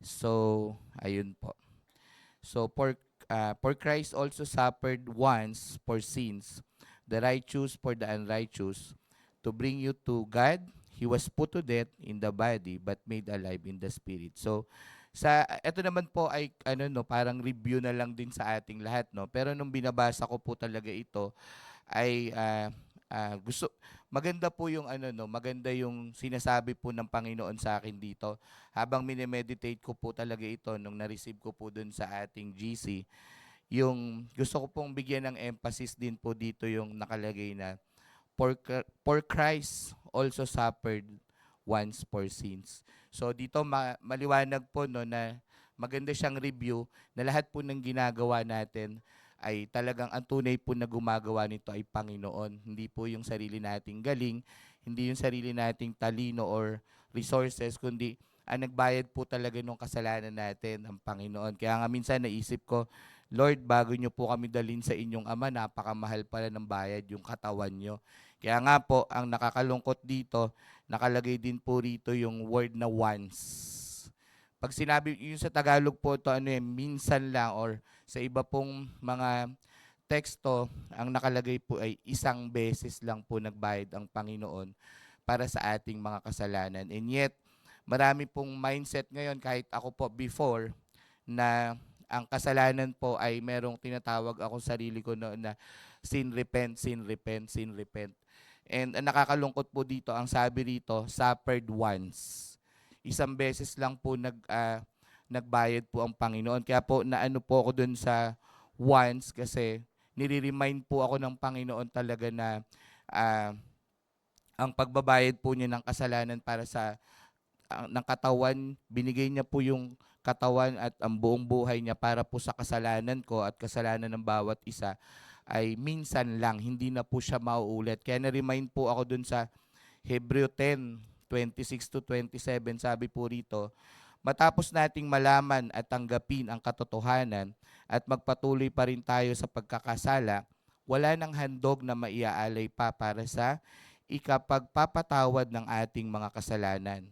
So, ayun po. So, for Christ also suffered once for sins, the righteous for the unrighteous, to bring you to God. He was put to death in the body, but made alive in the spirit. So, ito naman po ay ano no, parang review na lang din sa ating lahat no. Pero nung binabasa ko po talaga ito, ay gusto maganda po yung ano no, maganda yung sinasabi po ng Panginoon sa akin dito. Habang minemeditate ko po talaga ito nung na-receive ko po dun sa ating GC, yung gusto ko pong bigyan ng emphasis din po dito yung nakalagay na for Christ also suffered once for sins. So dito maliwanag po no na maganda siyang review na lahat po ng ginagawa natin ay talagang ang tunay po na gumagawa nito ay Panginoon. Hindi po yung sarili nating galing, hindi yung sarili nating talino or resources, kundi ang nagbayad po talaga ng kasalanan natin, ang Panginoon. Kaya nga minsan naisip ko, Lord, bago nyo po kami dalhin sa inyong Ama, napakamahal pala ng bayad yung katawan nyo. Kaya nga po, ang nakakalungkot dito, nakalagay din po rito yung word na once. Pag sinabi, yung sa Tagalog po to ano minsan lang or sa iba pong mga teksto, ang nakalagay po ay isang beses lang po nagbayad ang Panginoon para sa ating mga kasalanan. And yet, marami pong mindset ngayon, kahit ako po before, na ang kasalanan po ay merong tinatawag ako sarili ko noon na sin repent, sin repent, sin repent. And ang nakakalungkot po dito, ang sabi rito, suffered once. Isang beses lang po nagbayad po ang Panginoon. Kaya po naano po ako dun sa once kasi nire-remind po ako ng Panginoon talaga na ah, ang pagbabayad po niya ng kasalanan para sa ng katawan, binigay niya po yung katawan at ang buong buhay niya para po sa kasalanan ko at kasalanan ng bawat isa ay minsan lang, hindi na po siya mauulit. Kaya na-remind po ako dun sa Hebreo 10:26 to 27, sabi po rito, matapos nating malaman at tanggapin ang katotohanan at magpatuloy pa rin tayo sa pagkakasala, wala nang handog na maiaalay pa para sa ikapagpapatawad ng ating mga kasalanan.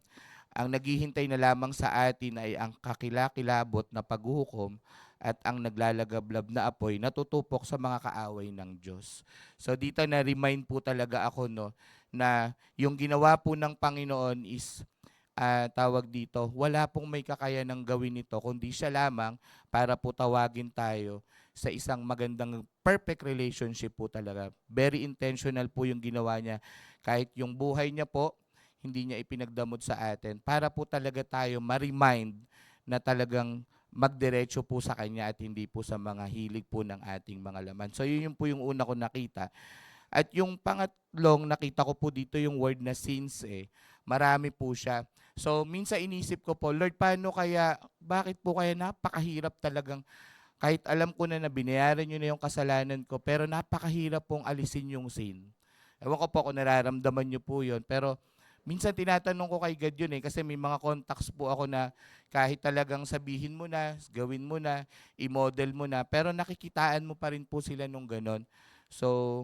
Ang naghihintay na lamang sa atin ay ang kakilakilabot na paghuhukom at ang naglalagablab na apoy na tutupok sa mga kaaway ng Diyos. So dito na-remind po talaga ako no na yung ginawa po ng Panginoon is tawag dito, wala pong may kakayanang gawin ito kundi siya lamang para po tawagin tayo sa isang magandang perfect relationship po talaga. Very intentional po yung ginawa niya. Kahit yung buhay niya po, hindi niya ipinagdamot sa atin para po talaga tayo ma-remind na talagang magdiretso po sa Kanya at hindi po sa mga hilig po ng ating mga laman. So yun po yung una ko nakita. At yung pangatlong nakita ko po dito yung word na sins Marami po siya. So minsan inisip ko po, Lord, paano kaya, bakit po kaya napakahirap talagang, kahit alam ko na binayaran nyo na yung kasalanan ko, pero napakahirap pong alisin yung sin. Ewan ko po kung nararamdaman nyo po yun, pero minsan tinatanong ko kay God yun kasi may mga contacts po ako na kahit talagang sabihin mo na, gawin mo na, i-model mo na, pero nakikitaan mo pa rin po sila nung ganon. So,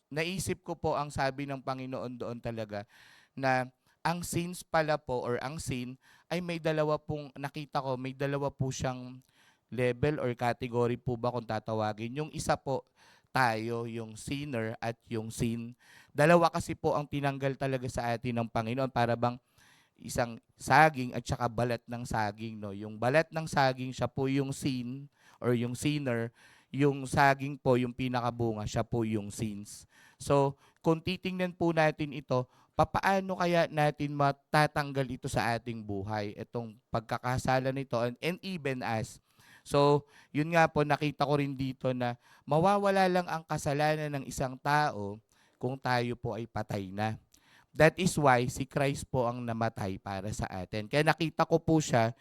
naisip ko po ang sabi ng Panginoon doon talaga na ang sins pala po or ang sin ay may dalawa pong nakita ko, may dalawa po siyang level or category po ba kung tatawagin. Yung isa po tayo, yung sinner at yung sin. Dalawa kasi po ang tinanggal talaga sa atin ng Panginoon para bang isang saging at saka balat ng saging. No? Yung balat ng saging, siya po yung sin or yung sinner. Yung saging po, yung pinakabunga, siya po yung sins. So, kung titingnan po natin ito, papaano kaya natin matatanggal ito sa ating buhay, itong pagkakasala nito and even as. So, yun nga po, nakita ko rin dito na mawawala lang ang kasalanan ng isang tao kung tayo po ay patay na. That is why si Christ po ang namatay para sa atin. Kaya nakita ko po siya,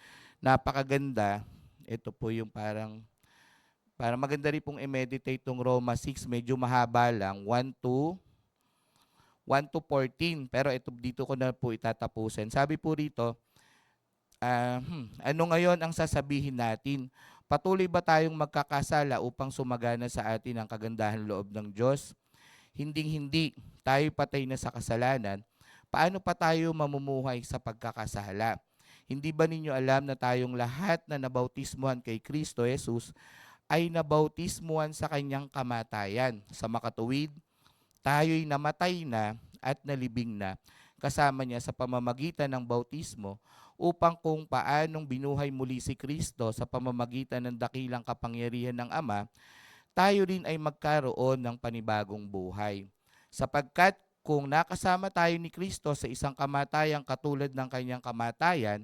napakaganda. Ito po yung parang maganda rin pong i-meditate tong Roma 6, medyo mahaba lang, 1 to 14. Pero ito dito ko na po itatapusin. Sabi po rito, ano ngayon ang sasabihin natin? Patuloy ba tayong magkakasala upang sumagana sa atin ang kagandahan loob ng Diyos? Hinding-hindi, tayo patay na sa kasalanan. Paano pa tayo mamumuhay sa pagkakasala? Hindi ba ninyo alam na tayong lahat na nabautismuhan kay Kristo Jesus ay nabautismuhan sa kanyang kamatayan? Sa makatuwid, tayo'y namatay na at nalibing na kasama niya sa pamamagitan ng bautismo upang kung paanong binuhay muli si Kristo sa pamamagitan ng dakilang kapangyarihan ng Ama, tayo rin ay magkaroon ng panibagong buhay. Sapagkat kung nakasama tayo ni Kristo sa isang kamatayang katulad ng kanyang kamatayan,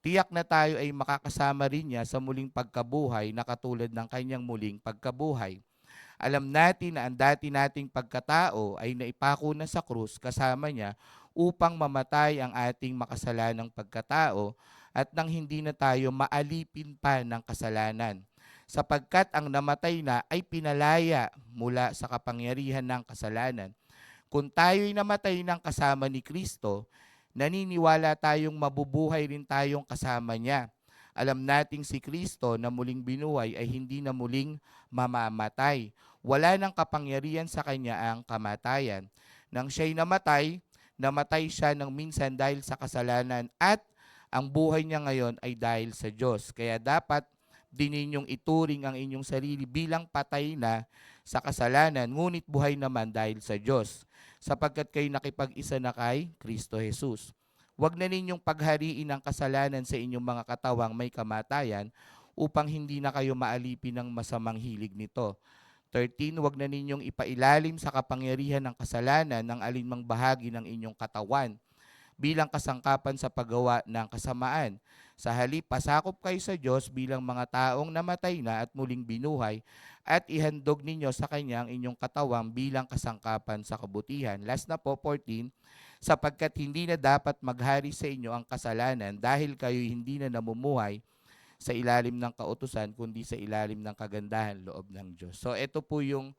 tiyak na tayo ay makakasama rin niya sa muling pagkabuhay na katulad ng kanyang muling pagkabuhay. Alam natin na ang dati nating pagkatao ay naipako na sa krus kasama niya upang mamatay ang ating makasalanang pagkatao at nang hindi na tayo maalipin pa ng kasalanan. Sapagkat ang namatay na ay pinalaya mula sa kapangyarihan ng kasalanan. Kung tayo'y namatay ng kasama ni Kristo, naniniwala tayong mabubuhay rin tayong kasama niya. Alam nating si Kristo na muling binuhay ay hindi na muling mamamatay. Wala nang kapangyarihan sa kanya ang kamatayan. Nang siya'y namatay, namatay siya ng minsan dahil sa kasalanan at ang buhay niya ngayon ay dahil sa Diyos. Kaya dapat din ninyong ituring ang inyong sarili bilang patay na sa kasalanan, ngunit buhay naman dahil sa Diyos, sapagkat kayo nakipag-isa na kay Kristo Jesus. Huwag na ninyong paghariin ang kasalanan sa inyong mga katawang may kamatayan upang hindi na kayo maalipin ng masamang hilig nito. 13, huwag na ninyong ipailalim sa kapangyarihan ng kasalanan ng alinmang bahagi ng inyong katawan bilang kasangkapan sa paggawa ng kasamaan. Sa halip, pasakop kayo sa Diyos bilang mga taong namatay na at muling binuhay at ihandog ninyo sa Kanya ang inyong katawang bilang kasangkapan sa kabutihan. Last na po, 14, sapagkat hindi na dapat maghari sa inyo ang kasalanan dahil kayo hindi na namumuhay sa ilalim ng kautusan, kundi sa ilalim ng kagandahan loob ng Diyos. So ito po yung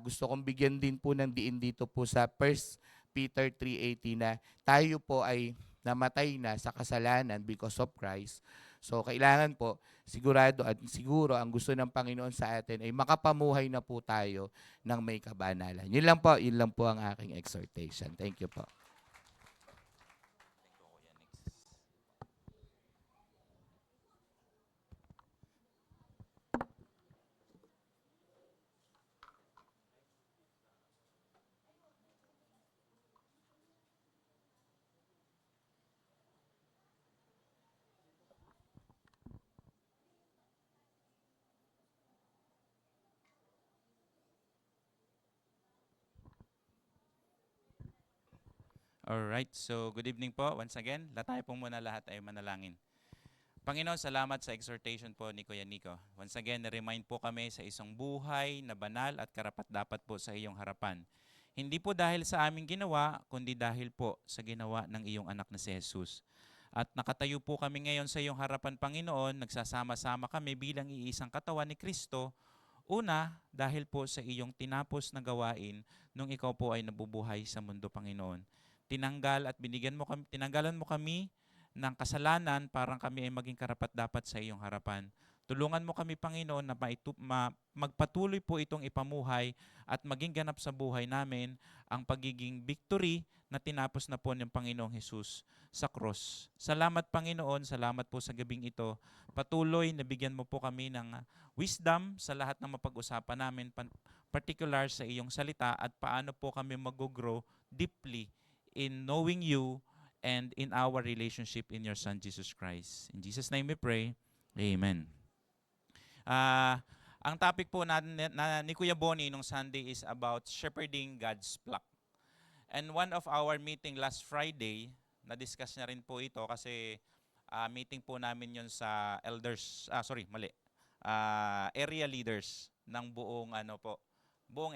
gusto kong bigyan din po ng diin dito po sa 1 Peter 3:18 na tayo po ay namatay na sa kasalanan because of Christ. So kailangan po sigurado at siguro ang gusto ng Panginoon sa atin ay makapamuhay na po tayo ng may kabanalan. Yun lang po ang aking exhortation. Thank you po. Alright, so good evening po once again. Tayo po muna lahat ay manalangin. Panginoon, salamat sa exhortation po ni Kuya Nico. Once again, na-remind po kami sa isang buhay na banal at karapat-dapat po sa iyong harapan. Hindi po dahil sa aming ginawa, kundi dahil po sa ginawa ng iyong anak na si Jesus. At nakatayo po kami ngayon sa iyong harapan, Panginoon, nagsasama-sama kami bilang iisang katawan ni Kristo. Una, dahil po sa iyong tinapos na gawain nung ikaw po ay nabubuhay sa mundo, Panginoon. Tinanggalan mo kami ng kasalanan para kami ay maging karapat-dapat sa iyong harapan. Tulungan mo kami, Panginoon, na magpatuloy po itong ipamuhay at maging ganap sa buhay namin ang pagiging victory na tinapos na po ng Panginoong Jesus sa cross. Salamat, Panginoon. Salamat po sa gabing ito. Patuloy na bigyan mo po kami ng wisdom sa lahat ng mapag-usapan namin, particular sa iyong salita at paano po kami mag-grow deeply in knowing you and in our relationship in your Son, Jesus Christ. In Jesus' name we pray. Amen. Ang topic po ni Kuya Bonnie nung Sunday is about shepherding God's flock. And one of our meeting last Friday, na-discuss na rin po ito kasi meeting po namin yon sa area leaders ng buong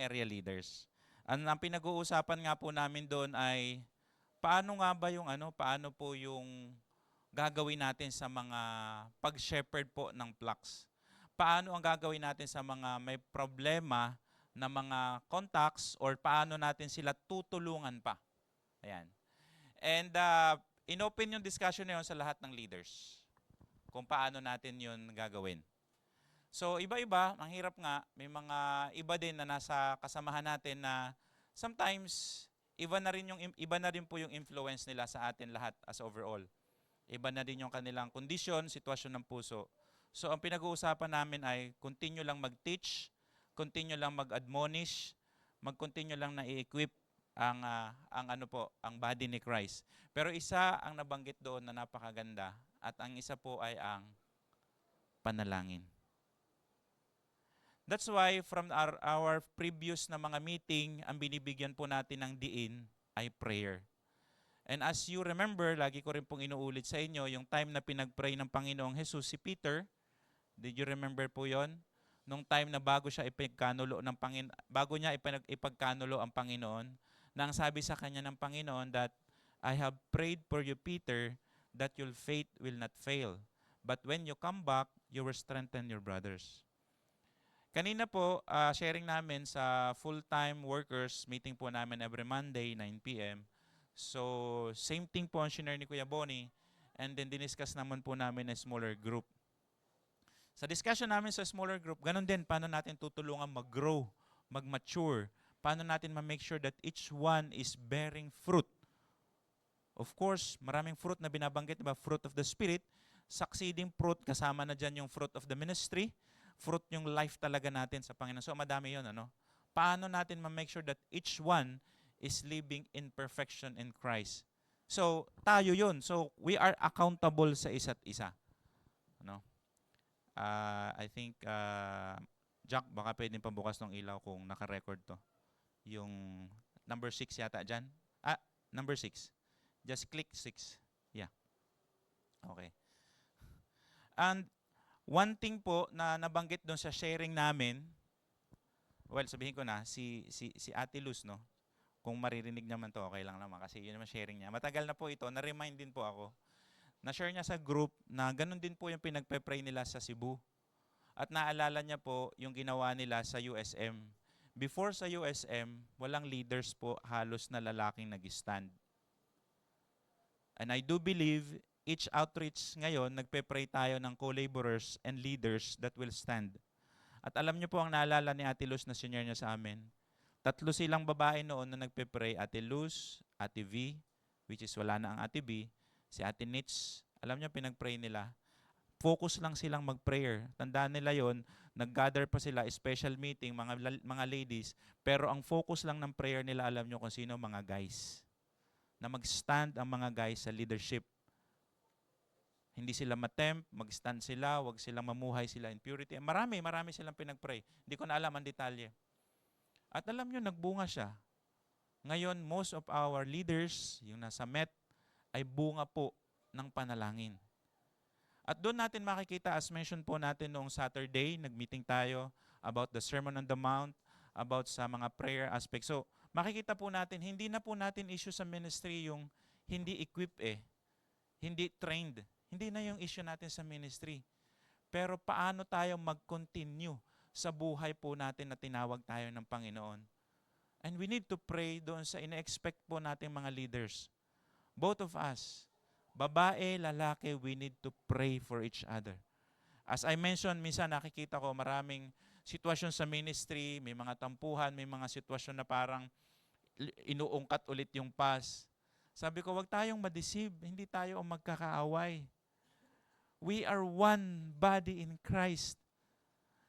area leaders. Ang pinag-uusapan nga po namin doon ay paano po yung gagawin natin sa mga pag-shepherd po ng flocks. Paano ang gagawin natin sa mga may problema na mga contacts or paano natin sila tutulungan pa. Ayan. And inopen yung discussion na yun sa lahat ng leaders kung paano natin yun gagawin. So iba-iba, ang hirap nga, may mga iba din na nasa kasamahan natin na sometimes iba na rin po yung influence nila sa atin lahat as overall. Iba na din yung kanilang kondisyon, sitwasyon ng puso. So ang pinag-uusapan namin ay continue lang mag-teach, continue lang mag-admonish, mag-continue lang na i-equip ang ano po, ang body ni Christ. Pero isa ang nabanggit doon na napakaganda at ang isa po ay ang panalangin. That's why from our previous na mga meeting, ang binibigyan po natin ng diin ay prayer. And as you remember, lagi ko rin pong inuulit sa inyo, yung time na pinag-pray ng Panginoong Jesus si Peter, did you remember po yon? Nung time na bago siya ipagkanulo ng bago niya ipagkanulo ang Panginoon, na ang sabi sa kanya ng Panginoon that, I have prayed for you, Peter, that your faith will not fail. But when you come back, you will strengthen your brothers. Kanina po, sharing namin sa full-time workers, meeting po namin every Monday, 9 p.m. So, same thing po ang shinare ni Kuya Bonnie. And then, diniscuss naman po namin a smaller group. Sa discussion namin sa smaller group, ganun din, paano natin tutulungan mag-grow, mag-mature. Paano natin ma-make sure that each one is bearing fruit. Of course, maraming fruit na binabanggit, diba? Fruit of the Spirit, succeeding fruit, kasama na dyan yung fruit of the ministry, fruit yung life talaga natin sa Panginoon. So, madami yun, ano? Paano natin ma-make sure that each one is living in perfection in Christ? So, tayo yun. So, we are accountable sa isa't isa. Ano? I think, Jack, baka pwedeng pabukas ng ilaw kung naka-record to. Yung number 6 yata dyan. Number 6. Just click 6. Yeah. Okay. And one thing po na nabanggit doon sa sharing namin, well, sabihin ko na, si Ate Luz, no? Kung maririnig naman to, okay lang naman kasi yun naman sharing niya. Matagal na po ito, na-remind din po ako. Na-share niya sa group na ganun din po yung pinagpe-pray nila sa Cebu. At naalala niya po yung ginawa nila sa USM. Before sa USM, walang leaders po halos na lalaking nag-stand. And I do believe each outreach ngayon, nagpe-pray tayo ng co-laborers and leaders that will stand. At alam niyo po ang naalala ni Ate Luz na senior niya sa amin. 3 silang babae noon na nagpe-pray, Ate Luz, Ate V, which is wala na ang Ate B, si Ate Nitz. Alam niyo, pinag-pray nila. Focus lang silang mag-prayer. Tandaan nila yon, nag-gather pa sila, special meeting, mga ladies, pero ang focus lang ng prayer nila, alam niyo kung sino, mga guys. Na mag-stand ang mga guys sa leadership. Hindi sila matempt, mag-stand sila, wag silang mamuhay sila in purity. Marami silang pinag-pray. Hindi ko na alam ang detalye. At alam nyo, nagbunga siya. Ngayon, most of our leaders, yung nasa Met, ay bunga po ng panalangin. At doon natin makikita, as mentioned po natin noong Saturday, nag-meeting tayo about the Sermon on the Mount, about sa mga prayer aspects. So, makikita po natin, hindi na po natin issue sa ministry yung hindi equipped hindi trained. Hindi na yung issue natin sa ministry. Pero paano tayo mag-continue sa buhay po natin na tinawag tayo ng Panginoon? And we need to pray doon sa ina-expect po natin mga leaders. Both of us, babae, lalaki, we need to pray for each other. As I mentioned, minsan nakikita ko maraming sitwasyon sa ministry, may mga tampuhan, may mga sitwasyon na parang inuungkat ulit yung past. Sabi ko, wag tayong ma-deceive, hindi tayo ang magkakaaway. We are one body in Christ.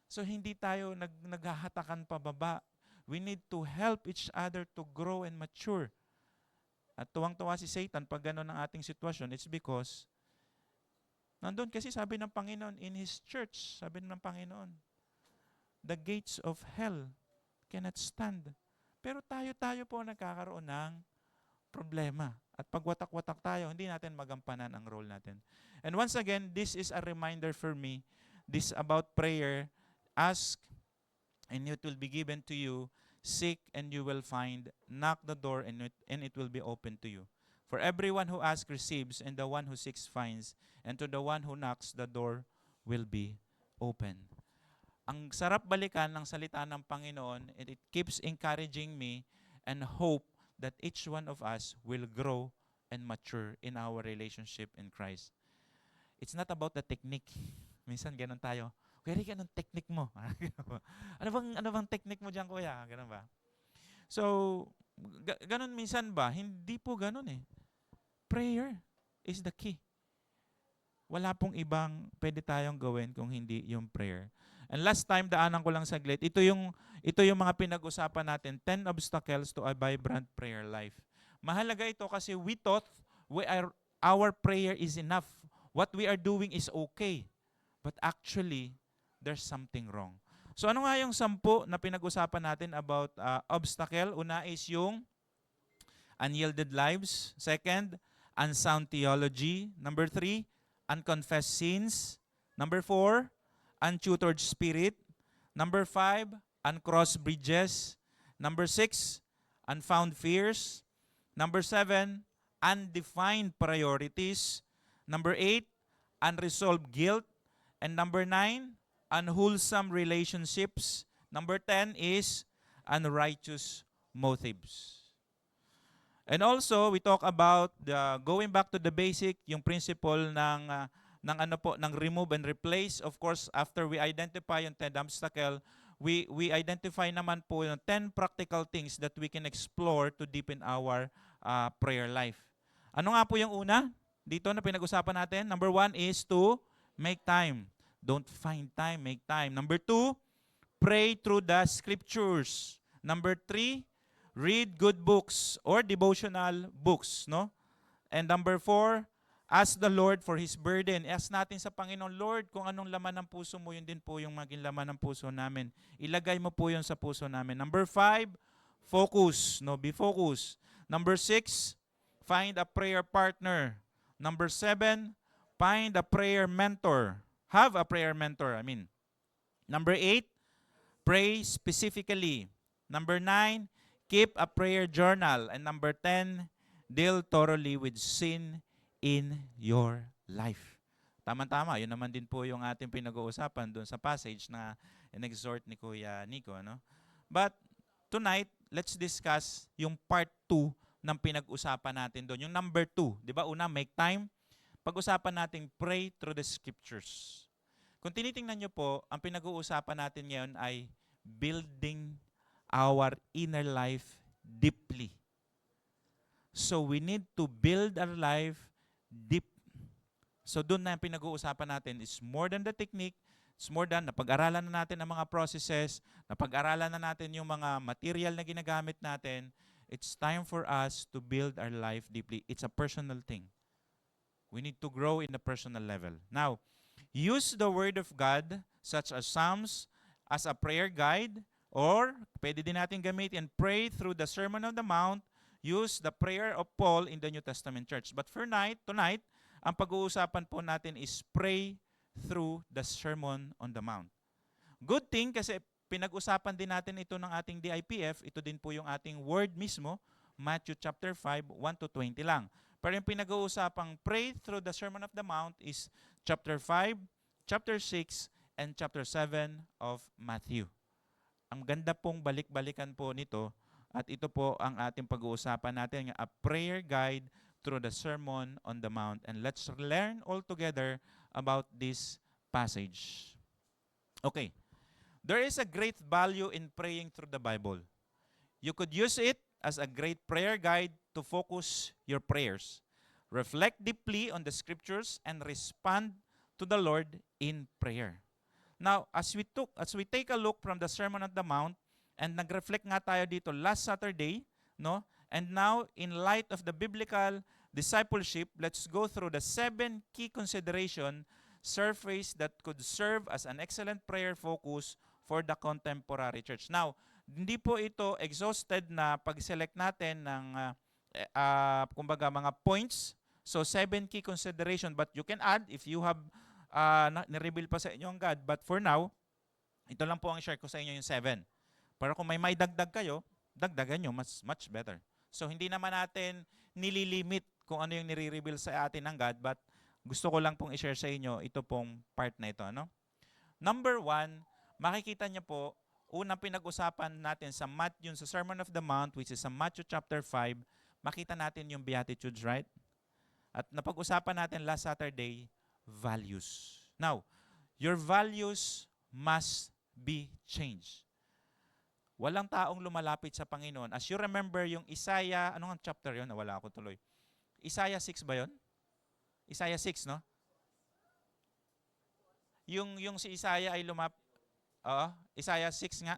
So hindi tayo naghahatakan pababa. We need to help each other to grow and mature. At tuwang-tuwa si Satan pag gano'n ang ating sitwasyon, it's because nandun kasi sabi ng Panginoon in His church, sabi ng Panginoon, the gates of hell cannot stand. Pero tayo po nagkakaroon ng problema. At pag watak-watak tayo, hindi natin magampanan ang role natin. And once again, this is a reminder for me, this about prayer, ask and it will be given to you, seek and you will find, knock the door and it will be open to you. For everyone who asks receives, and the one who seeks finds, and to the one who knocks the door will be open. Ang sarap balikan ng salita ng Panginoon, and it keeps encouraging me and hope that each one of us will grow and mature in our relationship in Christ. It's not about the technique. Minsan ganun tayo. Kuya Rick, anong technique mo? ano bang technique mo dyan, kuya? Ganun ba? So, ganun minsan ba? Hindi po ganun eh. Prayer is the key. wala pong ibang pwede tayong gawin kung hindi yung prayer. And last time, daanan ko lang saglit, ito yung mga pinag-usapan natin, 10 obstacles to a vibrant prayer life. Mahalaga ito kasi we thought our prayer is enough. What we are doing is okay. But actually, there's something wrong. So ano nga yung 10 na pinag-usapan natin about obstacle? Una is yung unyielded lives. Second, unsound theology. Number 3, unconfessed sins. Number 4, untutored spirit. Number 5, uncrossed bridges. Number 6, unfound fears. Number 7, undefined priorities. Number 8, unresolved guilt. And number 9, unwholesome relationships. Number 10 is unrighteous motives. And also, we talk about the going back to the basic, yung principle ng remove and replace. Of course, after we identify yung 10 obstacle, we identify naman po yung 10 practical things that we can explore to deepen our prayer life. Ano nga po yung una dito na pinag-usapan natin? Number 1 is to make time. Don't find time, make time. Number 2, pray through the scriptures. Number 3, read good books or devotional books, no? And number 4, ask the Lord for His burden. Ask natin sa Panginoon, Lord, kung anong laman ng puso mo, yun din po yung maging laman ng puso namin. Ilagay mo po yun sa puso namin. Number 5, focus, no? Be focused. Number 6, find a prayer partner. Number 7, find a prayer mentor. Have a prayer mentor, Number 8, pray specifically. Number 9, keep a prayer journal. And number 10, deal thoroughly with sin in your life. Tama-tama, yun naman din po yung ating pinag-uusapan doon sa passage na in-exhort ni Kuya Nico. No? But tonight, let's discuss yung part 2 ng pinag-usapan natin doon. Yung number 2, di ba? Una, make time. Pag-usapan natin, pray through the scriptures. Kung tinitingnan nyo po, ang pinag-uusapan natin ngayon ay building our inner life deeply. So we need to build our life deep. So doon na yung pinag-uusapan natin is more than the technique, it's more than napag-aralan na natin ang mga processes, napag-aralan na natin yung mga material na ginagamit natin. It's time for us to build our life deeply. It's a personal thing. We need to grow in a personal level. Now, use the Word of God such as Psalms as a prayer guide. Or, pwede din natin gamitin, pray through the Sermon on the Mount, use the prayer of Paul in the New Testament Church. But tonight, ang pag-uusapan po natin is pray through the Sermon on the Mount. Good thing kasi pinag-usapan din natin ito ng ating DIPF, ito din po yung ating word mismo, Matthew chapter 5, 1 to 20 lang. Pero yung pinag-uusapang pray through the Sermon of the Mount is chapter 5, chapter 6, and chapter 7 of Matthew. Ang ganda pong balik-balikan po nito at ito po ang ating pag-uusapan natin, a prayer guide through the Sermon on the Mount. And let's learn all together about this passage. Okay. There is a great value in praying through the Bible. You could use it as a great prayer guide to focus your prayers. Reflect deeply on the scriptures and respond to the Lord in prayer. Now, as we take a look from the Sermon on the Mount, and nag-reflect nga tayo dito last Saturday, no? And now, in light of the biblical discipleship, let's go through the 7 key consideration surface that could serve as an excellent prayer focus for the contemporary church. Now, hindi po ito exhausted na pag-select natin ng kumbaga mga points. So 7 key consideration, but you can add if you have ni-reveal pa sa inyo ang God. But for now, ito lang po ang share ko sa inyo yung 7. Para kung may dagdag kayo, dagdagan nyo, much better. So hindi naman natin nililimit kung ano yung nire-reveal sa atin ng God, but gusto ko lang pong i-share sa inyo ito pong part na ito. No? Number 1, makikita niyo po, unang pinag-usapan natin sa sa Sermon of the Mount, which is sa Matthew chapter 5, makita natin yung Beatitudes, right? At napag-usapan natin last Saturday, values. Now, your values must be changed. Walang taong lumalapit sa Panginoon. As you remember yung Isaiah, ano nga chapter yun? Nawala ako tuloy. Isaiah 6 ba yun? Isaiah 6, no? yung si Isaiah ay Oo, Isaiah 6 nga.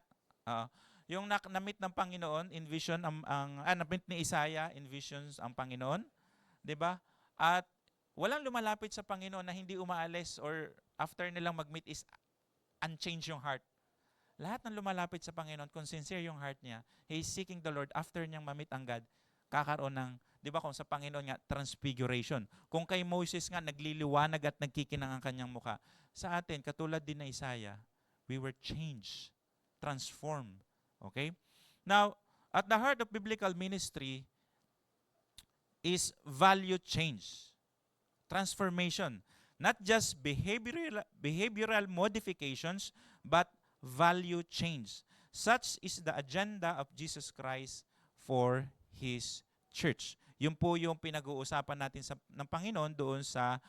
Oo. Yung na-meet ng Panginoon in vision na-meet ni Isaiah in visions ang Panginoon, 'di ba? At walang lumalapit sa Panginoon na hindi umaalis or after nilang mag-meet is unchanged yung heart. Lahat ng lumalapit sa Panginoon, kung sincere yung heart niya, he is seeking the Lord after niyang ma-meet ang God, kakaroon ng, 'di ba kung sa Panginoon nga transfiguration. Kung kay Moses nga nagliliwanag at nagkikinang ang kanyang mukha, sa atin katulad din na Isaiah, we were changed, transformed. Okay? Now, at the heart of biblical ministry is value change, transformation. Not just behavioral modifications, but value change. Such is the agenda of Jesus Christ for His church. Yun po yung pinag-uusapan natin ng Panginoon doon sa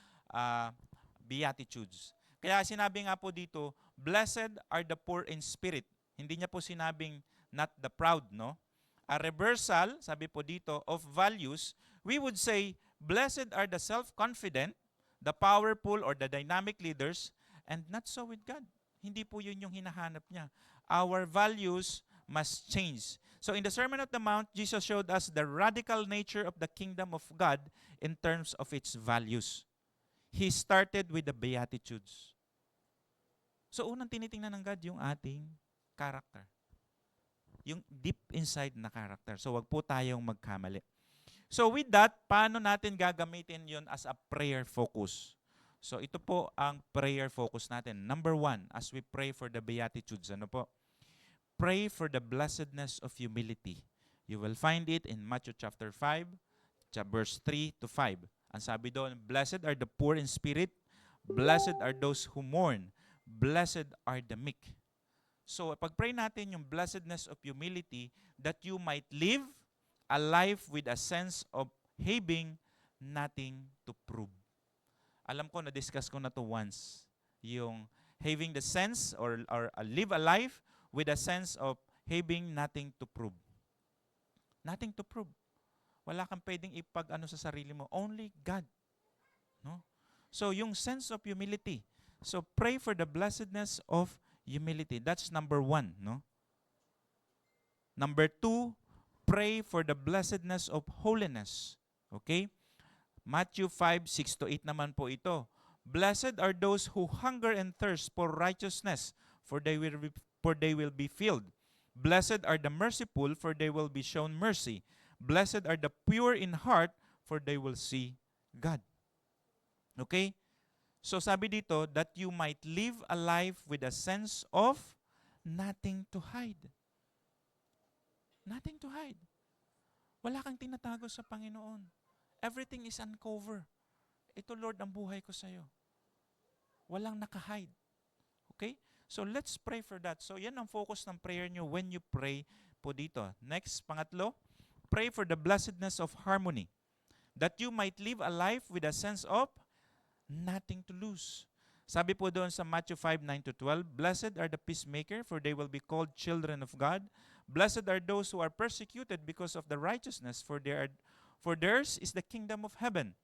Beatitudes. Kaya sinabi nga po dito, blessed are the poor in spirit. Hindi niya po sinabing not the proud, no? A reversal, sabi po dito, of values, we would say, blessed are the self-confident, the powerful or the dynamic leaders, and not so with God. Hindi po yun yung hinahanap niya. Our values must change. So in the Sermon on the Mount, Jesus showed us the radical nature of the kingdom of God in terms of its values. He started with the Beatitudes. So unang tinitingnan ng God yung ating character. Yung deep inside na character. So wag po tayong magkamali. So with that, paano natin gagamitin yun as a prayer focus? So ito po ang prayer focus natin. Number 1, as we pray for the Beatitudes, ano po? Pray for the blessedness of humility. You will find it in Matthew chapter 5, verse 3 to 5. Ang sabi doon, blessed are the poor in spirit, blessed are those who mourn, blessed are the meek. So pag-pray natin yung blessedness of humility, that you might live a life with a sense of having nothing to prove. Alam ko, na-discuss ko na to once. Yung having the sense or live a life with a sense of having nothing to prove. Nothing to prove. Wala kang pwedeng ipag-ano sa sarili mo. Only God. No? So yung sense of humility. So pray for the blessedness of humility. That's number 1. No? Number 2, pray for the blessedness of holiness. Okay? Matthew 5, 6 to 8 naman po ito. Blessed are those who hunger and thirst for righteousness, for they will be filled. Blessed are the merciful, for they will be shown mercy. Blessed are the pure in heart, for they will see God. Okay? So sabi dito, that you might live a life with a sense of nothing to hide. Nothing to hide. Wala kang tinatago sa Panginoon. Everything is uncover. Ito, Lord, ang buhay ko sa'yo. Walang nakahide. Okay? So let's pray for that. So yan ang focus ng prayer nyo when you pray po dito. Next, pangatlo, pray for the blessedness of harmony. That you might live a life with a sense of nothing to lose. Sabi po doon sa Matthew 5, 9 to 12, blessed are the peacemaker, for they will be called children of God. Blessed are those who are persecuted because of the righteousness, for theirs is the kingdom of heaven.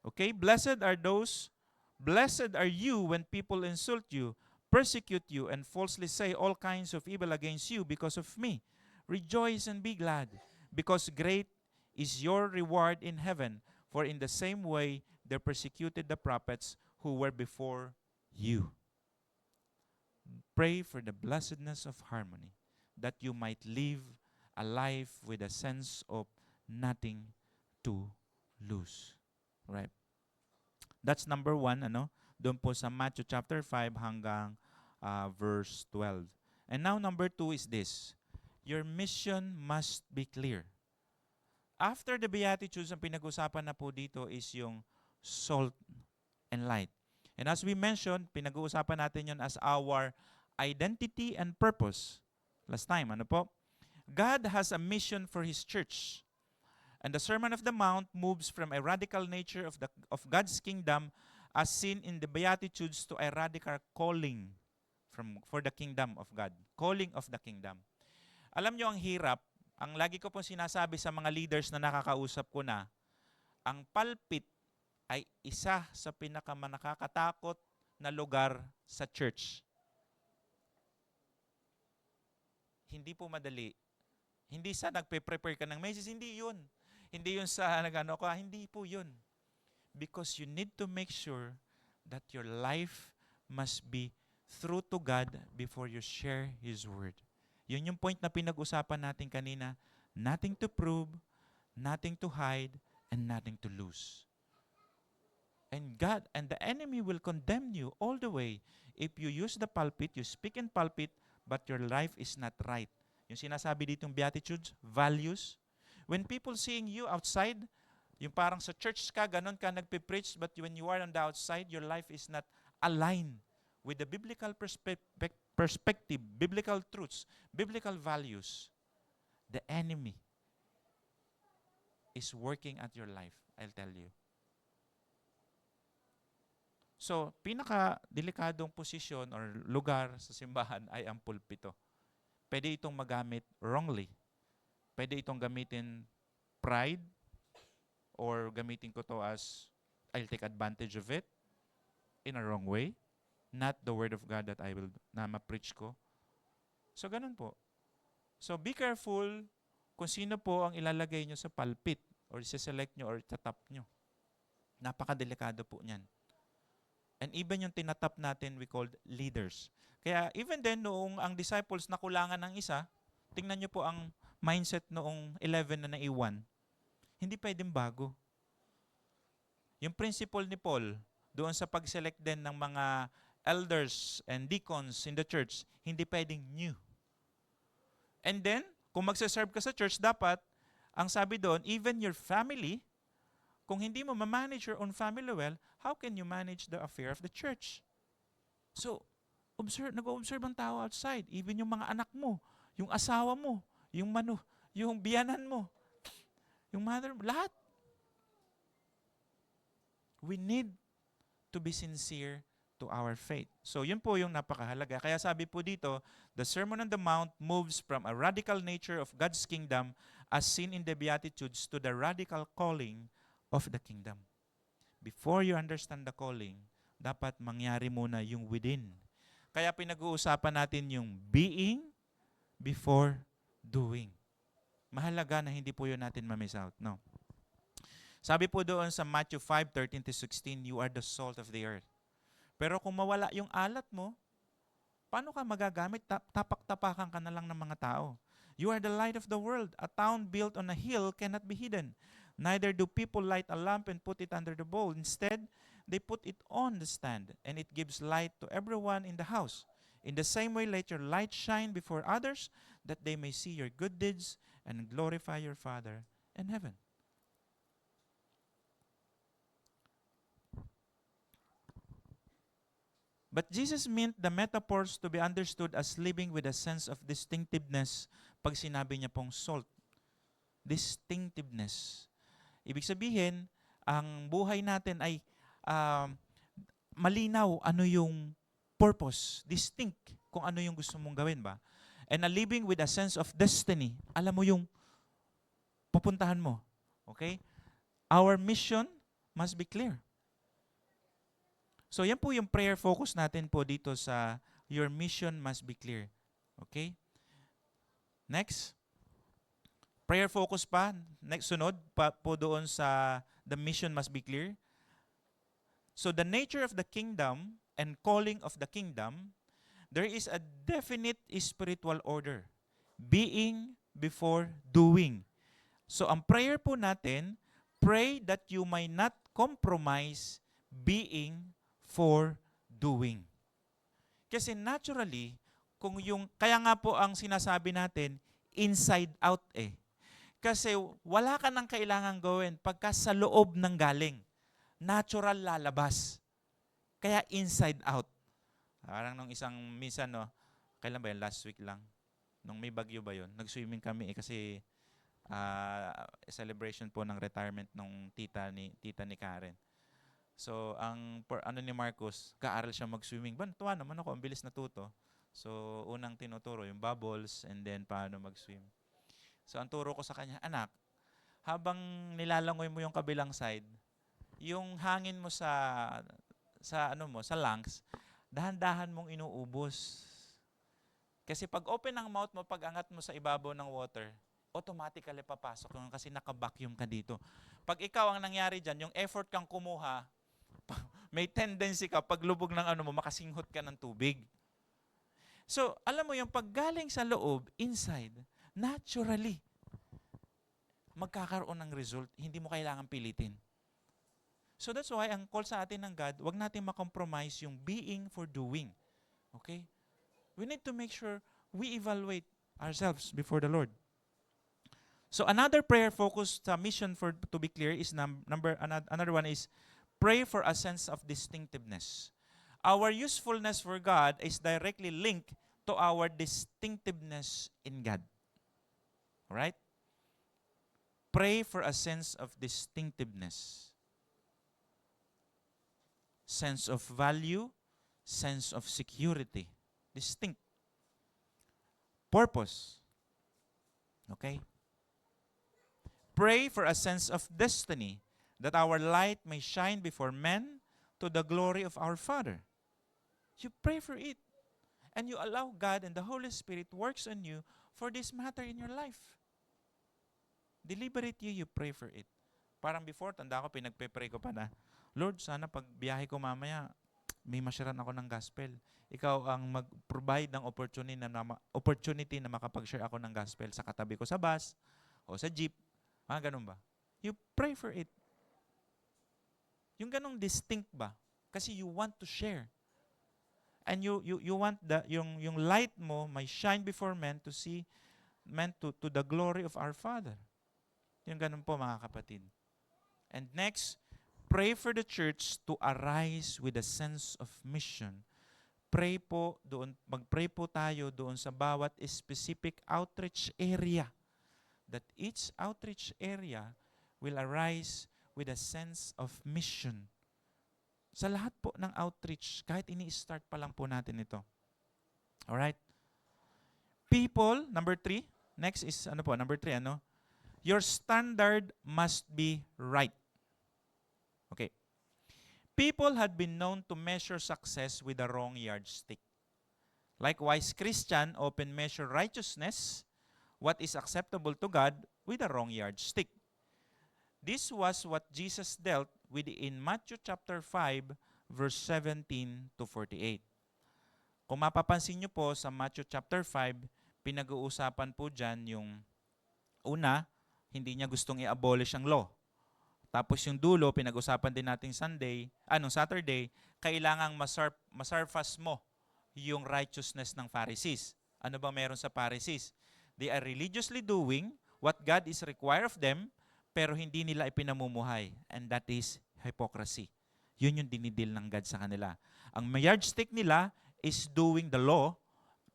Okay? Blessed are you when people insult you, persecute you, and falsely say all kinds of evil against you because of me. Rejoice and be glad, because great is your reward in heaven, for in the same way they persecuted the prophets who were before you. Pray for the blessedness of harmony, that you might live a life with a sense of nothing to lose. Right? That's number 1, doon po sa Matthew chapter 5 hanggang verse 12. And now number 2 is this. Your mission must be clear. After the Beatitudes, ang pinag-usapan na po dito is yung salt and light. And as we mentioned, pinag-uusapan natin yun as our identity and purpose. Last time, ano po? God has a mission for His church. And the Sermon of the Mount moves from a radical nature of God's kingdom as seen in the Beatitudes to a radical calling for the kingdom of God. Calling of the kingdom. Alam nyo ang hirap, ang lagi ko pong sinasabi sa mga leaders na nakakausap ko na, ang pulpit ay isa sa pinakamanakakatakot na lugar sa church. Hindi po madali. Hindi sa nagpe-prepare ka ng message, hindi yun. Hindi yun sa nagano ka, hindi po yun. Because you need to make sure that your life must be true to God before you share His Word. Yun yung point na pinag-usapan natin kanina. Nothing to prove, nothing to hide, and nothing to lose. And God and the enemy will condemn you all the way if you use the pulpit, you speak in pulpit, but your life is not right. Yung sinasabi ditong Beatitudes, values. When people seeing you outside, yung parang sa church ka, ganun ka nagpe-preach, but when you are on the outside, your life is not aligned with the biblical perspective, biblical truths, biblical values. The enemy is working at your life, I'll tell you. So, pinaka-delikadong posisyon or lugar sa simbahan ay ang pulpito. Pwede itong magamit wrongly. Pwede itong gamitin pride, or gamitin ko to as I'll take advantage of it in a wrong way. Not the word of God that I will na ma-preach ko. So, ganun po. So, be careful kung sino po ang ilalagay nyo sa pulpit or isa-select nyo or tatap nyo. Napakadelikado po niyan. And even yung tinatap natin, we called leaders. Kaya even then, noong ang disciples nakulangan ng isa, tingnan nyo po ang mindset noong 11 na naiwan. Hindi pwedeng bago. Yung principle ni Paul, doon sa pag-select din ng mga elders and deacons in the church, hindi pwedeng new. And then, kung magsaserve ka sa church, dapat, ang sabi doon, even your family, kung hindi mo ma-manage your own family well, how can you manage the affair of the church? So, nag-observe ang tao outside, even yung mga anak mo, yung asawa mo, yung biyanan mo, yung mother, lahat. We need to be sincere to our faith. So yun po yung napakahalaga. Kaya sabi po dito, the Sermon on the Mount moves from a radical nature of God's kingdom as seen in the Beatitudes to the radical calling of the kingdom. Before you understand the calling, dapat mangyari muna yung within. Kaya pinag-uusapan natin yung being before doing. Mahalaga na hindi po yun natin ma-miss out. No. Sabi po doon sa Matthew 5:13-16, you are the salt of the earth. Pero kung mawala yung alat mo, paano ka magagamit? Tapak-tapakan ka na lang ng mga tao. You are the light of the world. A town built on a hill cannot be hidden. Neither do people light a lamp and put it under the bowl. Instead, they put it on the stand, and it gives light to everyone in the house. In the same way, let your light shine before others, that they may see your good deeds and glorify your Father in heaven. But Jesus meant the metaphors to be understood as living with a sense of distinctiveness pag sinabi niya pong salt. Distinctiveness. Ibig sabihin, ang buhay natin ay malinaw ano yung purpose, distinct kung ano yung gusto mong gawin ba. And a living with a sense of destiny. Alam mo yung pupuntahan mo. Okay? Our mission must be clear. So yan po yung prayer focus natin po dito sa your mission must be clear. Okay? Next. Prayer focus pa. Next, sunod pa po doon sa the mission must be clear. So the nature of the kingdom and calling of the kingdom, there is a definite spiritual order. Being before doing. So ang prayer po natin, pray that you may not compromise being for doing. Kasi naturally, kaya nga po ang sinasabi natin, inside out eh. Kasi wala ka nang kailangan gawin pagka sa loob ng galing. Natural lalabas. Kaya inside out. Parang nung isang minsan, no, kailan ba yun? Last week lang. Nung may bagyo ba yun? Nag-swimming kami kasi celebration po ng retirement ng tita ni Karen. So, ano ni Marcos, kaaral siya mag-swimming. Tuwa naman ako, ang bilis natuto. So, unang tinuturo, yung bubbles, and then paano mag-swim. So, ang turo ko sa kanya, anak, habang nilalangoy mo yung kabilang side, yung hangin mo sa sa lungs, dahan-dahan mong inuubos. Kasi pag open ang mouth mo, pag angat mo sa ibabaw ng water, automatically papasok yun kasi naka-vacuum ka dito. Pag ikaw ang nangyari dyan, yung effort kang kumuha, may tendency ka, pag lubog ng makasinghot ka ng tubig. So, alam mo yung paggaling sa loob, inside, naturally, magkakaroon ng result, hindi mo kailangan pilitin. So that's why, ang call sa atin ng God, wag natin makompromise yung being for doing. Okay? We need to make sure we evaluate ourselves before the Lord. So another prayer focus sa mission, for to be clear, is another one is pray for a sense of distinctiveness. Our usefulness for God is directly linked to our distinctiveness in God. All right? Pray for a sense of distinctiveness. Sense of value, sense of security. Distinct. Purpose. Okay? Pray for a sense of destiny, that our light may shine before men to the glory of our Father. You pray for it. And you allow God and the Holy Spirit works on you for this matter in your life. Deliberately you pray for it. Parang before, tanda ko, pinagpe-pray ko pa na, Lord, sana pag biyahe ko mamaya, may masyaran ako ng gospel. Ikaw ang mag-provide ng opportunity na makapag-share ako ng gospel sa katabi ko sa bus o sa jeep. Ganun ba? You pray for it. Yung ganong distinct ba? Kasi you want to share. And you want yung light mo may shine before men to see men to the glory of our Father. Yung ganun po, mga kapatid. And next, pray for the church to arise with a sense of mission. Mag-pray po tayo doon sa bawat specific outreach area, that each outreach area will arise with a sense of mission. Sa lahat po ng outreach, kahit ini-start pa lang po natin ito. Alright? People, number 3. Next is, number 3, Your standard must be right. Okay. People had been known to measure success with a wrong yardstick. Likewise, Christian often measure righteousness, what is acceptable to God, with a wrong yardstick. This was what Jesus dealt with in Matthew chapter 5, verse 17 to 48. Kung mapapansin nyo po sa Matthew chapter 5, pinag-uusapan po dyan yung una, hindi niya gustong i-abolish ang law. Tapos yung dulo, pinag-usapan din natin Saturday, kailangang masurface mo yung righteousness ng Pharisees. Ano ba meron sa Pharisees? They are religiously doing what God is required of them, pero hindi nila ipinamumuhay. And that is hypocrisy. Yun yung dinidil ng God sa kanila. Ang yardstick nila is doing the law,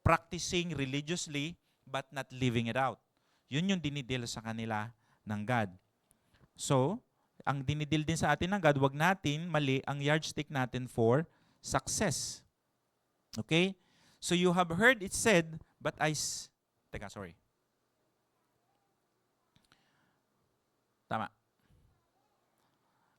practicing religiously, but not living it out. Yun yung dinidil sa kanila ng God. So, ang dinidil din sa atin ng God, wag natin mali ang yardstick natin for success. Okay? So you have heard it said, but Tama.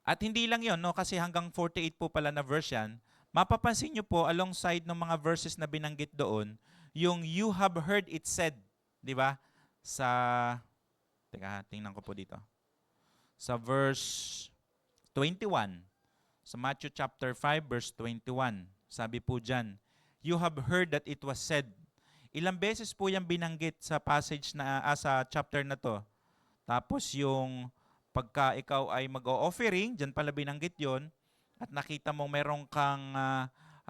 At hindi lang yon, kasi hanggang 48 po pala na verse yan, mapapansin nyo po alongside ng mga verses na binanggit doon, yung you have heard it said, di ba? Tingnan ko po dito. Sa verse 21, sa Matthew chapter 5, verse 21, sabi po dyan, you have heard that it was said. Ilang beses po yung binanggit sa passage sa chapter na to. Tapos yung pagka ikaw ay mag-o-offering, dyan pala binanggit yon, at nakita mo meron kang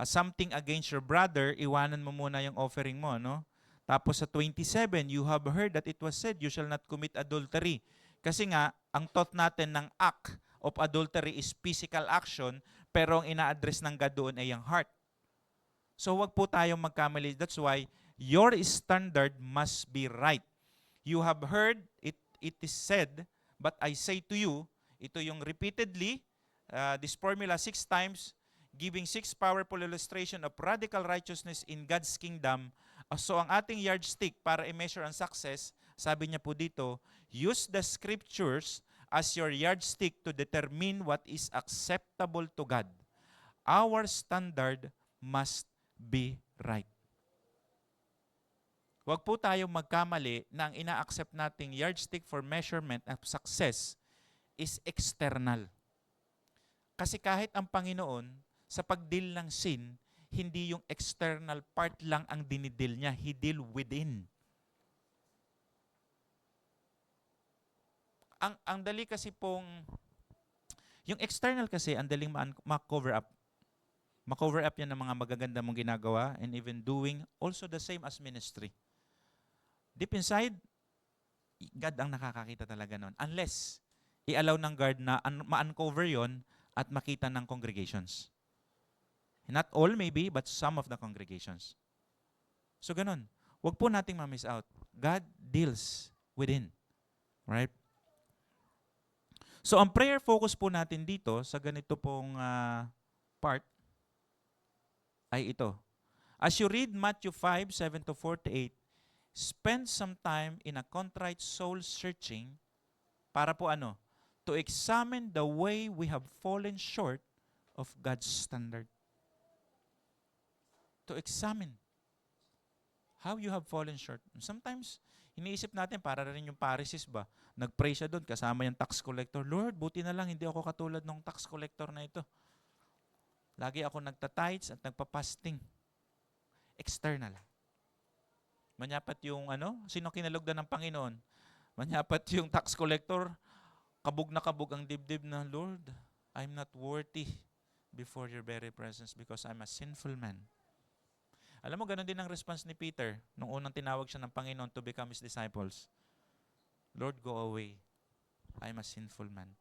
something against your brother, iwanan mo muna yung offering mo, no? Tapos sa 27, you have heard that it was said, you shall not commit adultery. Kasi nga, ang thought natin ng act of adultery is physical action, pero ang ina-address ng God doon ay ang heart. So wag po tayong magkamali. That's why your standard must be right. You have heard it is said, but I say to you, ito yung repeatedly, this formula 6 times, giving 6 powerful illustration of radical righteousness in God's kingdom. So ang ating yardstick para i-measure ang success, sabi niya po dito, use the scriptures as your yardstick to determine what is acceptable to God. Our standard must be right. Huwag po tayo magkamali na ang ina-accept nating yardstick for measurement of success is external. Kasi kahit ang Panginoon, sa pag-deal ng sin, hindi yung external part lang ang dinidil niya. He deal within. Ang dali kasi pong, yung external kasi, ang daling ma-cover up. Ma-cover up yan ng mga magaganda mong ginagawa and even doing also the same as ministry. Deep inside, God ang nakakakita talaga nun. Unless, i-allow ng guard na ma-uncover yon at makita ng congregations. Not all maybe, but some of the congregations. So ganun. Huwag po nating ma-miss out. God deals within. Right? So ang prayer focus po natin dito sa ganito pong part ay ito. As you read Matthew 5:7-48, spend some time in a contrite soul searching para po ano? To examine the way we have fallen short of God's standard. To examine how you have fallen short. Sometimes, iniisip natin para rin yung Pharisees ba? Nag-pray siya doon kasama yung tax collector. Lord, buti na lang hindi ako katulad ng tax collector na ito. Lagi ako nagtatides at nagpapasting. External. Manyapat yung sino kinalugdan ng Panginoon? Manyapat yung tax collector, kabog na kabog ang dibdib na, Lord, I'm not worthy before your very presence because I'm a sinful man. Alam mo, ganun din ang response ni Peter nung unang tinawag siya ng Panginoon to become His disciples. Lord, go away. I'm a sinful man.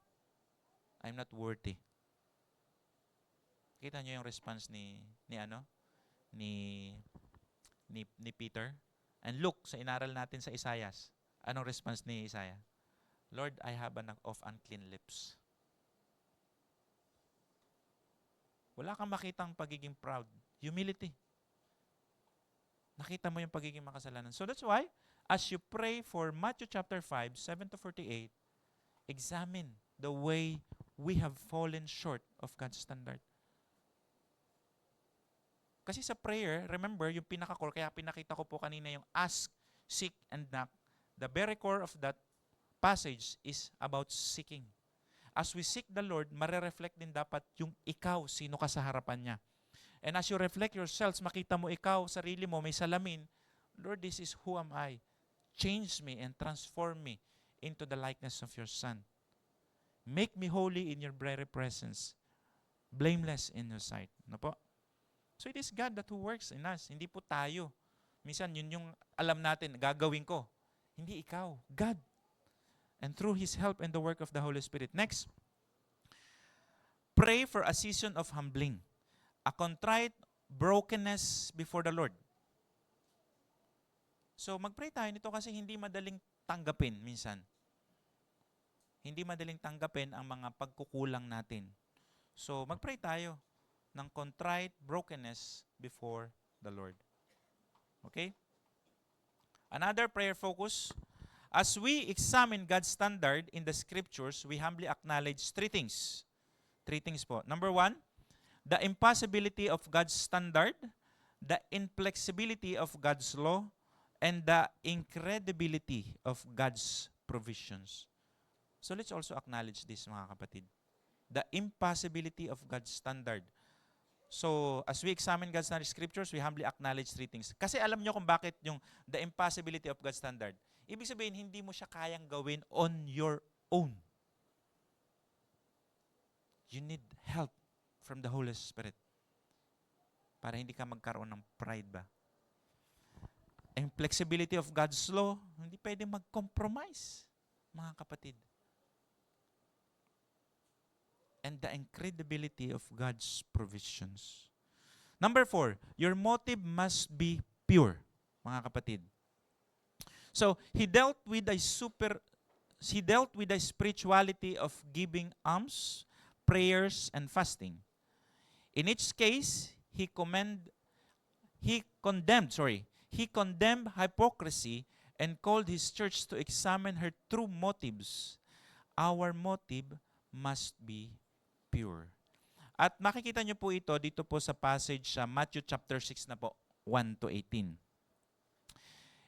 I'm not worthy. Kita niyo yung response ni Peter? And look, sa inaral natin sa Isaias, anong response ni Isaiah? Lord, I have of unclean lips. Wala kang makitang pagiging proud. Humility. Nakita mo yung pagiging makasalanan. So that's why, as you pray for Matthew chapter 5:7-48, examine the way we have fallen short of God's standard. Kasi sa prayer, remember, yung pinaka-core, kaya pinakita ko po kanina yung ask, seek, and knock. The very core of that passage is about seeking. As we seek the Lord, marereflect din dapat yung ikaw, sino ka sa harapan niya. And as you reflect yourselves, makita mo ikaw, sarili mo, may salamin, Lord, this is who am I. Change me and transform me into the likeness of your Son. Make me holy in your very presence, blameless in your sight. Ano po? So it is God that who works in us, hindi po tayo. Minsan, yun yung alam natin, gagawin ko. Hindi ikaw, God. And through His help and the work of the Holy Spirit. Next, pray for a season of humbling. A contrite brokenness before the Lord. So mag-pray tayo nito kasi hindi madaling tanggapin minsan. Hindi madaling tanggapin ang mga pagkukulang natin. So mag-pray tayo ng contrite brokenness before the Lord. Okay? Another prayer focus. As we examine God's standard in the scriptures, we humbly acknowledge three things. Three things po. Number one, the impossibility of God's standard, the inflexibility of God's law, and the incredibility of God's provisions. So let's also acknowledge this, mga kapatid. The impossibility of God's standard. So, as we examine God's standard scriptures, we humbly acknowledge three things. Kasi alam nyo kung bakit yung the impossibility of God's standard. Ibig sabihin, hindi mo siya kayang gawin on your own. You need help from the Holy Spirit. Para hindi ka magkaroon ng pride ba? Ang flexibility of God's law, hindi pwedeng mag-compromise, mga kapatid. And the incredibility of God's provisions. Number 4, your motive must be pure, mga kapatid. So, he dealt with the spirituality of giving alms, prayers, and fasting. In each case, he condemned hypocrisy and called his church to examine her true motives. Our motive must be pure. At makikita nyo po ito dito po sa passage sa Matthew chapter 6 na po, 1 to 18.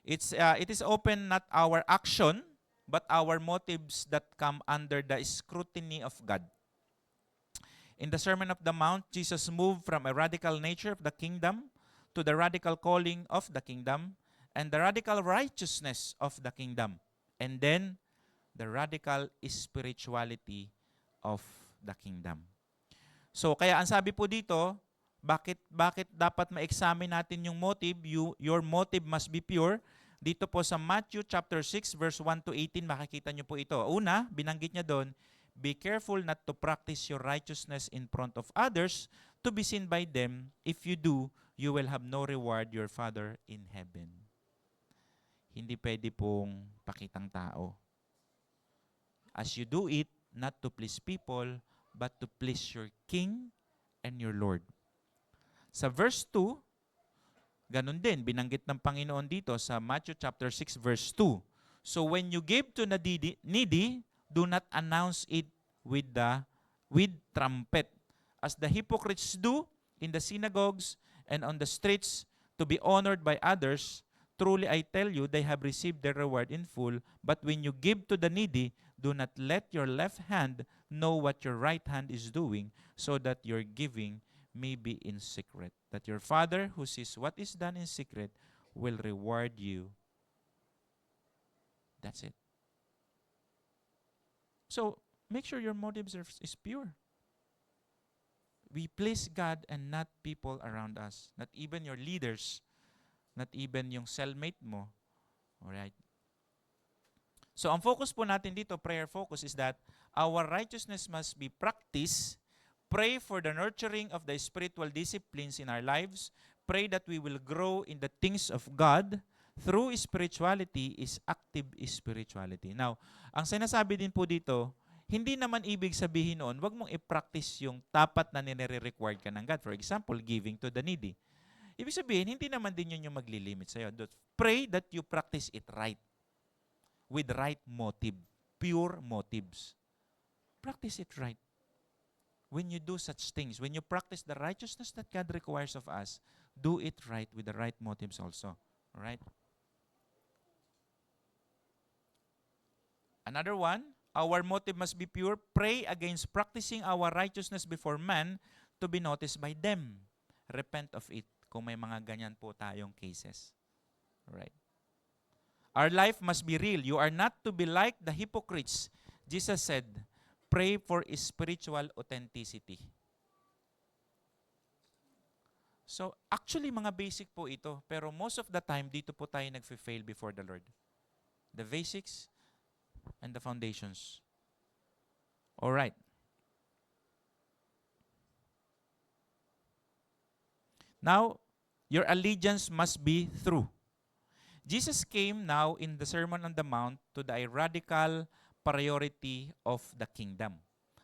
It is often not our action, but our motives that come under the scrutiny of God. In the Sermon of the Mount, Jesus moved from a radical nature of the kingdom to the radical calling of the kingdom and the radical righteousness of the kingdom, and then the radical spirituality of the kingdom. So kaya ang sabi po dito, bakit dapat ma-examine natin yung motive? Your motive must be pure. Dito po sa Matthew chapter 6 verse 1 to 18 makikita niyo po ito. Una, binanggit niya doon, be careful not to practice your righteousness in front of others to be seen by them. If you do, you will have no reward your Father in heaven. Hindi pwede pong pakitang tao. As you do it, not to please people, but to please your King and your Lord. Sa verse 2, ganun din, binanggit ng Panginoon dito sa Matthew chapter 6 verse 2. So when you give to the needy, do not announce it with trumpet, as the hypocrites do in the synagogues and on the streets to be honored by others. Truly I tell you, they have received their reward in full. But when you give to the needy, do not let your left hand know what your right hand is doing, so that your giving may be in secret. That your Father who sees what is done in secret will reward you. That's it. So, make sure your motives is pure. We please God and not people around us. Not even your leaders. Not even yung cellmate mo. Alright? So, ang focus po natin dito, prayer focus, is that our righteousness must be practiced. Pray for the nurturing of the spiritual disciplines in our lives. Pray that we will grow in the things of God. Through spirituality is active spirituality. Now, ang sinasabi din po dito, hindi naman ibig sabihin noon, wag mong i-practice yung tapat na nire-required ka ng God. For example, giving to the needy. Ibig sabihin, hindi naman din yun yung maglilimit sa'yo. Pray that you practice it right. With right motive. Pure motives. Practice it right. When you do such things, when you practice the righteousness that God requires of us, do it right with the right motives also. Alright? Another one, our motive must be pure. Pray against practicing our righteousness before man to be noticed by them. Repent of it kung may mga ganyan po tayong cases. Alright? Our life must be real. You are not to be like the hypocrites. Jesus said, pray for spiritual authenticity. So, actually, mga basic po ito. Pero most of the time, dito po tayo nag-fail before the Lord. The basics and the foundations. Alright. Now, your allegiance must be true. Jesus came now in the Sermon on the Mount to the radical priority of the kingdom.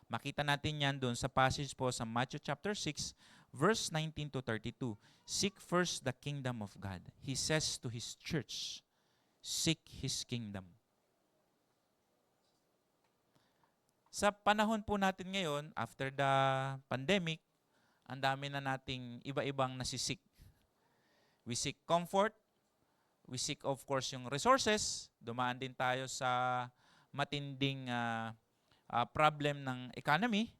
Makita natin yan doon sa passage po sa Matthew chapter 6, verse 19 to 32. Seek first the kingdom of God. He says to His church, seek His kingdom. Sa panahon po natin ngayon, after the pandemic, ang dami na nating iba-ibang nasisik. We seek comfort. We seek, of course, yung resources. Dumaan din tayo sa matinding problem ng economy.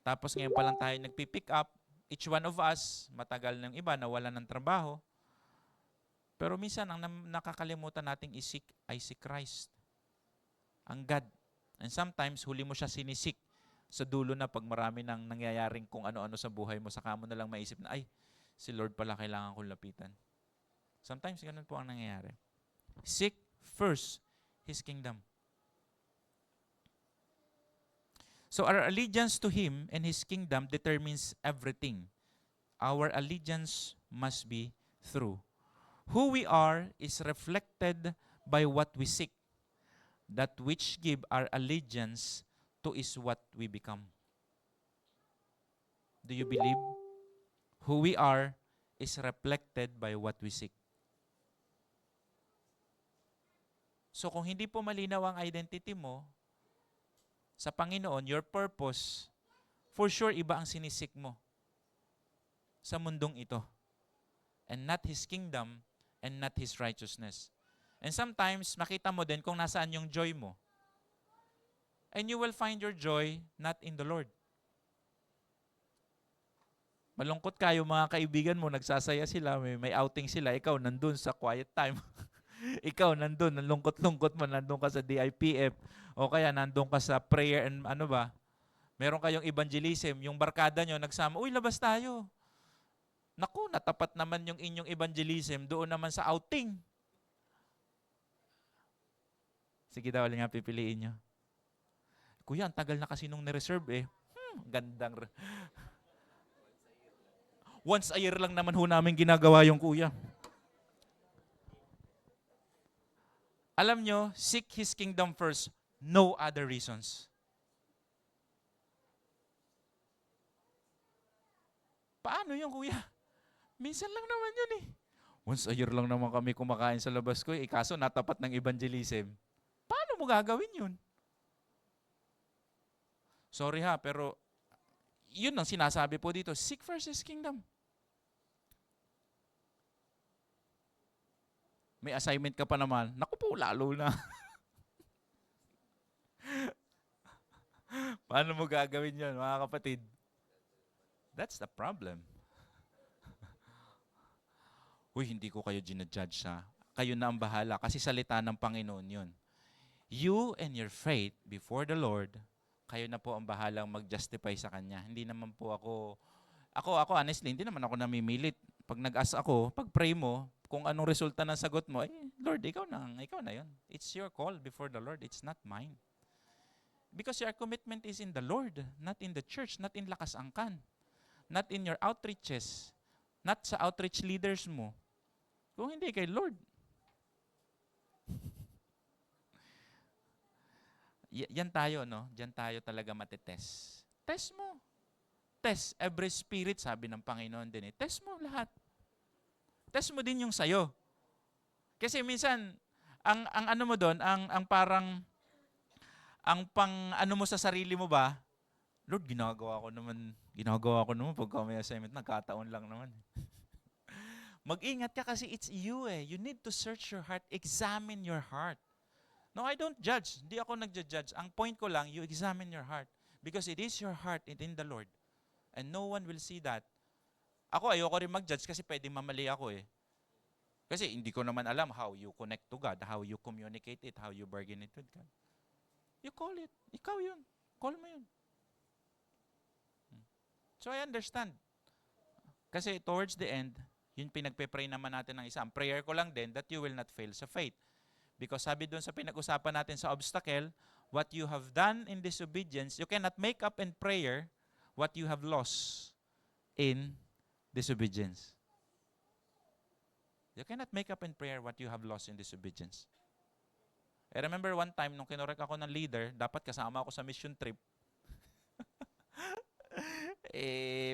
Tapos ngayon pa lang tayo nagpipick up. Each one of us, matagal ng iba, nawalan ng trabaho. Pero minsan, ang nakakalimutan nating isik ay si Christ. Ang God. And sometimes, huli mo siya sinisik sa dulo na pag marami nang nangyayaring kung ano-ano sa buhay mo, saka mo na lang maisip na, ay, si Lord pala kailangan kong lapitan. Sometimes, ganun po ang nangyayari. Seek first His kingdom. So our allegiance to Him and His kingdom determines everything. Our allegiance must be true. Who we are is reflected by what we seek. That which give our allegiance to is what we become. Do you believe? Who we are is reflected by what we seek. So kung hindi po malinaw ang identity mo sa Panginoon, your purpose for sure iba ang sinisik mo sa mundong ito. And not His kingdom and not His righteousness. And sometimes, makita mo din kung nasaan yung joy mo. And you will find your joy not in the Lord. Malungkot kayo mga kaibigan mo, nagsasaya sila, may outing sila, ikaw nandun sa quiet time. Ikaw nandun, nalungkot-lungkot mo, nandun ka sa DIPF, o kaya nandun ka sa prayer and ano ba, meron kayong evangelism, yung barkada nyo nagsama, uy, labas tayo. Naku, natapat naman yung inyong evangelism doon naman sa outing. Sige daw, nga pipiliin nyo. Kuya, ang tagal na kasi nung nireserve eh. Gandang. Once a year lang naman ho namin ginagawa yung kuya. Alam nyo, seek His kingdom first. No other reasons. Paano yung kuya? Minsan lang naman yun eh. Once a year lang naman kami kumakain sa labas ko eh. Kaso natapat ng evangelism. Paano mo gagawin yun? Sorry ha, pero yun ang sinasabi po dito. Seek first His kingdom. May assignment ka pa naman. Naku po, lalo na. Paano mo gagawin yun, mga kapatid? That's the problem. Uy, hindi ko kayo ginajudge ha. Kayo na ang bahala kasi salita ng Panginoon yun. You and your faith before the Lord, kayo na po ang bahalang mag-justify sa Kanya. Hindi naman po ako honestly, hindi naman ako namimilit. Pag nag-ask ako, pag pray mo, kung anong resulta ng sagot mo, Lord, ikaw na yun. It's your call before the Lord. It's not mine. Because your commitment is in the Lord, not in the church, not in Lakas Angkan, not in your outreaches, not sa outreach leaders mo. Kung hindi kay Lord. Yan tayo, no? Diyan tayo talaga matitest. Test mo. Test every spirit, sabi ng Panginoon din eh. Test mo lahat. Test mo din yung sayo. Kasi minsan, ang ano mo doon, ang parang, ang pang ano mo sa sarili mo ba, Lord, ginagawa ko naman pagka may assignment, nagkataon lang naman. Mag-ingat ka kasi it's you eh. You need to search your heart, examine your heart. No, I don't judge. Hindi ako nagja-judge. Ang point ko lang, you examine your heart. Because it is your heart in the Lord. And no one will see that. Ako, ayoko rin mag-judge kasi pwedeng mamali ako eh. Kasi hindi ko naman alam how you connect to God, how you communicate it, how you bargain it with God. You call it. Ikaw yun. Call mo yun. So I understand. Kasi towards the end, yun pinagpe-pray naman natin ng isa. Ang prayer ko lang din that you will not fail sa faith. Because sabi doon sa pinag-usapan natin sa obstacle, what you have done in disobedience, you cannot make up in prayer what you have lost in disobedience. You cannot make up in prayer what you have lost in disobedience. I remember one time, nung kinorek ako ng leader, dapat kasama ako sa mission trip.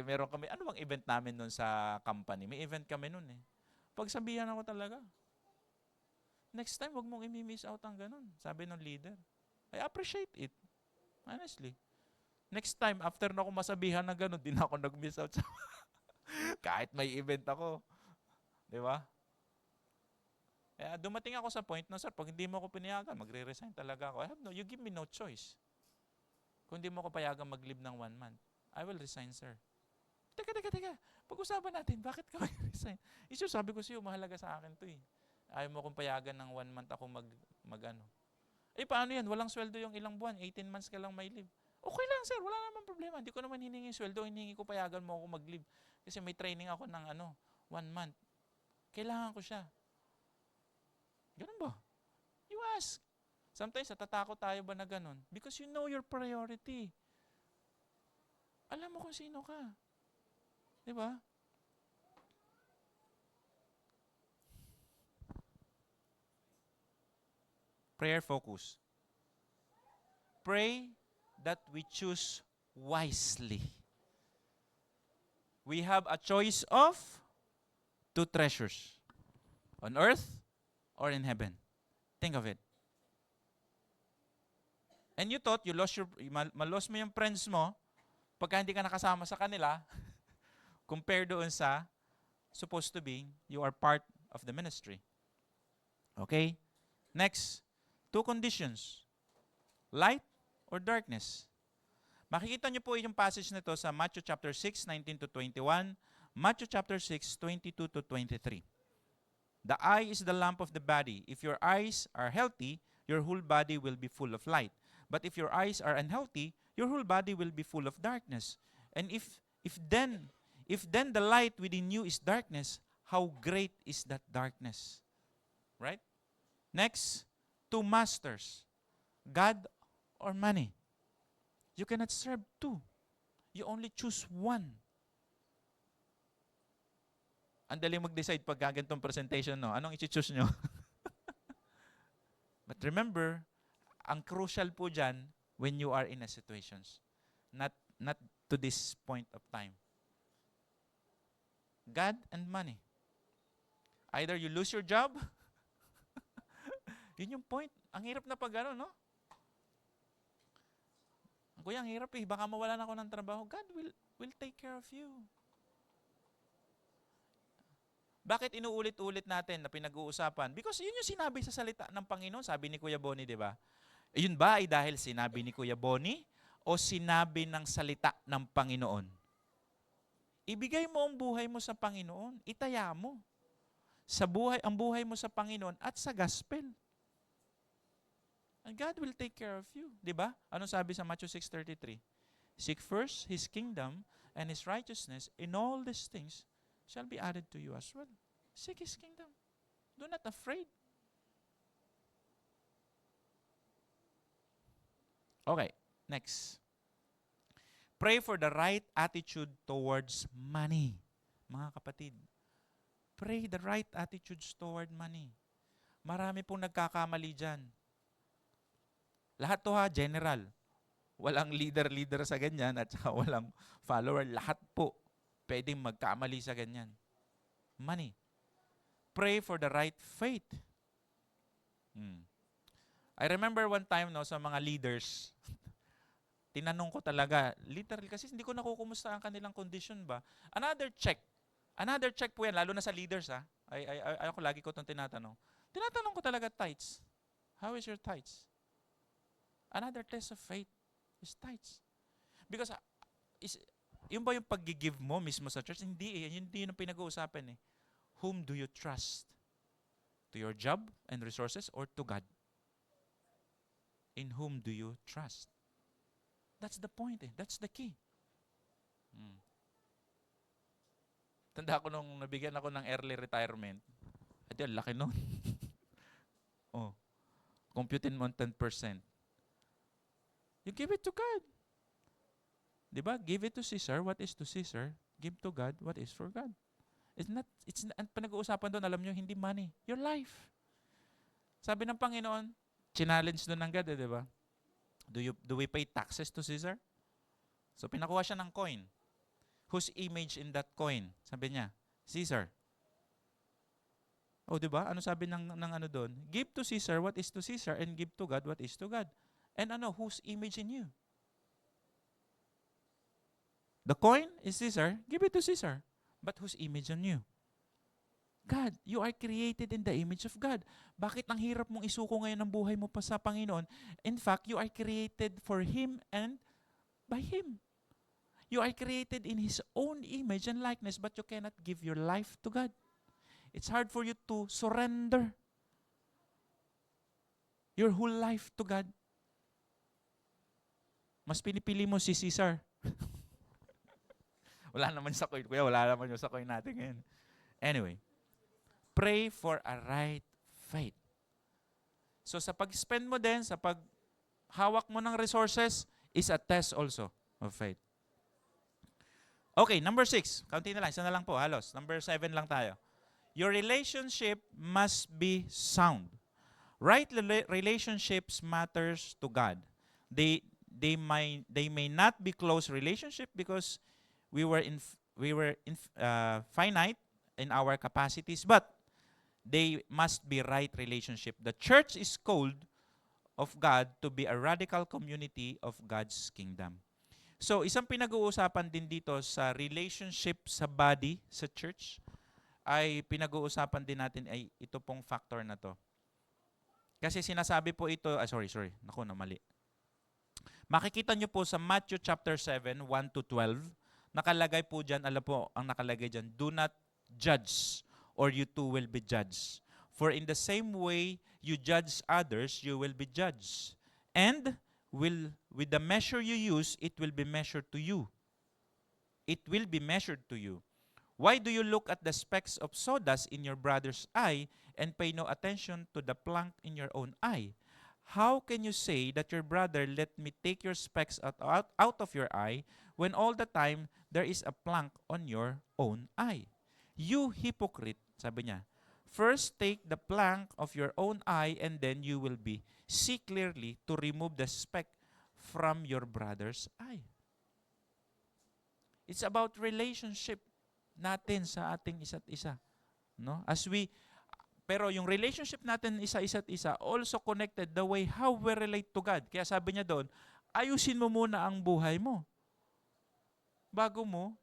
Meron kami, ano bang event namin nun sa company? May event kami nun eh. Pagsabihan ako talaga. Next time, wag mong i-miss out ang ganun. Sabi ng leader. I appreciate it. Honestly. Next time, after na ako masabihan na ganun, di na ako nag-miss out. Kahit may event ako. Di ba? Dumating ako sa point na, sir, pag hindi mo ako pinayagan, magre-resign talaga ako. You give me no choice. Kung hindi mo ako payagan mag-leave ng 1 month, I will resign, sir. Teka. Pag-usapan natin, bakit ka mag-resign? Isu, sabi ko sa'yo, mahalaga sa akin to eh. Ayaw mo akong payagan ng 1 month ako mag-ano. Paano yan? Walang sweldo yung ilang buwan. 18 months ka lang may leave. Okay lang, sir. Wala naman problema. Hindi ko naman hiningi sweldo. Hiningi ko payagan mo ako mag-leave. Kasi may training ako ng 1 month. Kailangan ko siya. Ganun ba? You ask. Sometimes, natatakot tayo ba na ganun? Because you know your priority. Alam mo kung sino ka. Di ba? Prayer focus. Pray that we choose wisely. We have a choice of 2 treasures. On earth or in heaven. Think of it. And you thought you lost mo yung friends mo, Pagka hindi ka nakasama sa kanila, compare doon sa supposed to be, you are part of the ministry. Okay? Next, two conditions. Light or darkness. Makikita niyo po yung passage na to sa Matthew chapter 6, 19 to 21, Matthew chapter 6, 22 to 23. The eye is the lamp of the body. If your eyes are healthy, your whole body will be full of light. But if your eyes are unhealthy, your whole body will be full of darkness. And if then the light within you is darkness, how great is that darkness? Right? Next, two masters, God or money. You cannot serve two. You only choose one. Ang dali mag-decide pag gagantong presentation, no? Anong i-choose nyo? But remember, ang crucial po dyan, when you are in a situations. Not to this point of time. God and money. Either you lose your job, yun yung point. Ang hirap na pag ano, no? Kuya, ang hirap eh. Baka mawalan ako ng trabaho. God will take care of you. Bakit inuulit-ulit natin na pinag-uusapan? Because yun yung sinabi sa salita ng Panginoon. Sabi ni Kuya Bonnie, di ba? Yun ba ay dahil sinabi ni Kuya Bonnie o sinabi ng salita ng Panginoon? Ibigay mo ang buhay mo sa Panginoon. Itaya mo. Ang buhay mo sa Panginoon at sa gospel. And God will take care of you. Di ba? Anong sabi sa Matthew 6:33? Seek first His kingdom and His righteousness, in all these things shall be added to you as well. Seek His kingdom. Do not afraid. Okay, next. Pray for the right attitude towards money. Mga kapatid, pray the right attitudes toward money. Marami pong nagkakamali dyan. Lahat to ha, general. Walang leader sa ganyan at saka walang follower. Lahat po pwedeng magkamali sa ganyan. Money. Pray for the right faith. I remember one time no, sa mga leaders, tinanong ko talaga, literal kasi hindi ko nakukumusta ang kanilang condition ba. Another check po yan, lalo na sa leaders ha. Ako lagi ko itong tinatanong. Tinatanong ko talaga tithes. How is your tithes? Another test of faith is tithes. Because yun ba yung pag-give mo mismo sa church? Hindi eh. Hindi yun ang pinag-uusapan eh. Whom do you trust? To your job and resources or to God? In whom do you trust? That's the point eh. That's the key. Tanda ko nung nabigyan ako ng early retirement. At yun, laki nun. Oh. Computin mo 10%. You give it to God. Diba? Give it to Caesar. What is to Caesar? Give to God what is for God. Ang pinag-uusapan doon, alam nyo, hindi money. Your life. Sabi ng Panginoon, challenge doon ng God, eh, diba? Do we pay taxes to Caesar? So pinakuha siya ng coin. Whose image in that coin? Sabi niya, Caesar. Oh, diba? Ano sabi ng ano doon? Give to Caesar what is to Caesar and give to God what is to God. And whose image in you? The coin is Caesar, give it to Caesar. But whose image on you? God, you are created in the image of God. Bakit ang hirap mong isuko ngayon ng buhay mo pa sa Panginoon? In fact, you are created for Him and by Him. You are created in His own image and likeness, but you cannot give your life to God. It's hard for you to surrender your whole life to God. Mas pinipili mo si Caesar. Wala naman sa coin. Kuya, wala naman yung sa coin natin ngayon. Anyway, pray for a right faith. So sa pag-spend mo din, sa paghawak mo ng resources, is a test also of faith. Okay, number 6. Kaunti na lang. Isa na lang po, halos. Number 7 lang tayo. Your relationship must be sound. Right relationships matters to God. They may not be close relationship because we were finite in our capacities, but they must be right relationship. The church is called of God to be a radical community of God's kingdom. So, isang pinag-uusapan din dito sa relationship sa body, sa church, ay pinag-uusapan din natin ay ito pong factor na to. Kasi sinasabi po ito, sorry, naku, mali. Makikita nyo po sa Matthew chapter 7, 1 to 12, nakalagay po dyan, alam po, ang nakalagay dyan, do not judge, or you too will be judged. For in the same way you judge others, you will be judged. And with the measure you use, it will be measured to you. It will be measured to you. Why do you look at the specks of sawdust in your brother's eye and pay no attention to the plank in your own eye? How can you say that your brother, let me take your specks out of your eye, when all the time there is a plank on your own eye? You hypocrite, sabi niya, first take the plank of your own eye, and then you will see clearly to remove the speck from your brother's eye. It's about relationship natin sa ating isa't isa. No? Pero yung relationship natin isa't isa also connected the way how we relate to God. Kaya sabi niya doon, ayusin mo muna ang buhay mo bago mo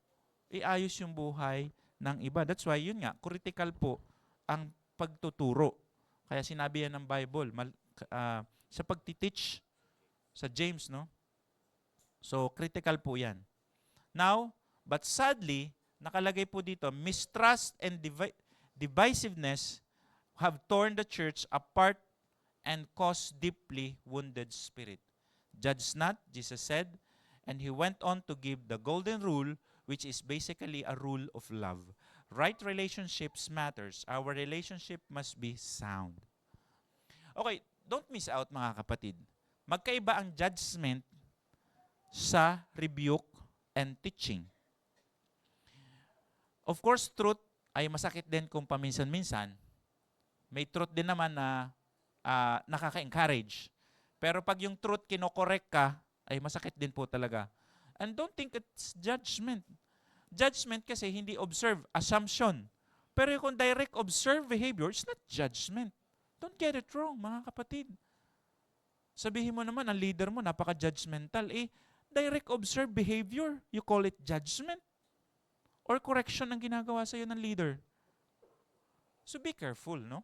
iayos yung buhay ng iba. That's why, yun nga, critical po ang pagtuturo. Kaya sinabi yan ng Bible, sa pagtiteach sa James, no? So, critical po yan. Now, but sadly, nakalagay po dito, mistrust and divisiveness have torn the church apart and caused deeply wounded spirit. Judge not, Jesus said, and he went on to give the golden rule, which is basically a rule of love. Right relationships matters. Our relationship must be sound. Okay, don't miss out mga kapatid. Magkaiba ang judgment sa rebuke and teaching. Of course, truth ay masakit din kung paminsan-minsan. May truth din naman na nakaka-encourage. Pero pag yung truth kinokorek ka, ay masakit din po talaga. And don't think it's judgment. Judgment kasi hindi observe, assumption. Pero kung direct observe behavior, it's not judgment. Don't get it wrong, mga kapatid. Sabihin mo naman, ang leader mo, napaka-judgmental. Direct observe behavior, you call it judgment? Or correction ang ginagawa sa'yo ng leader? So be careful, no?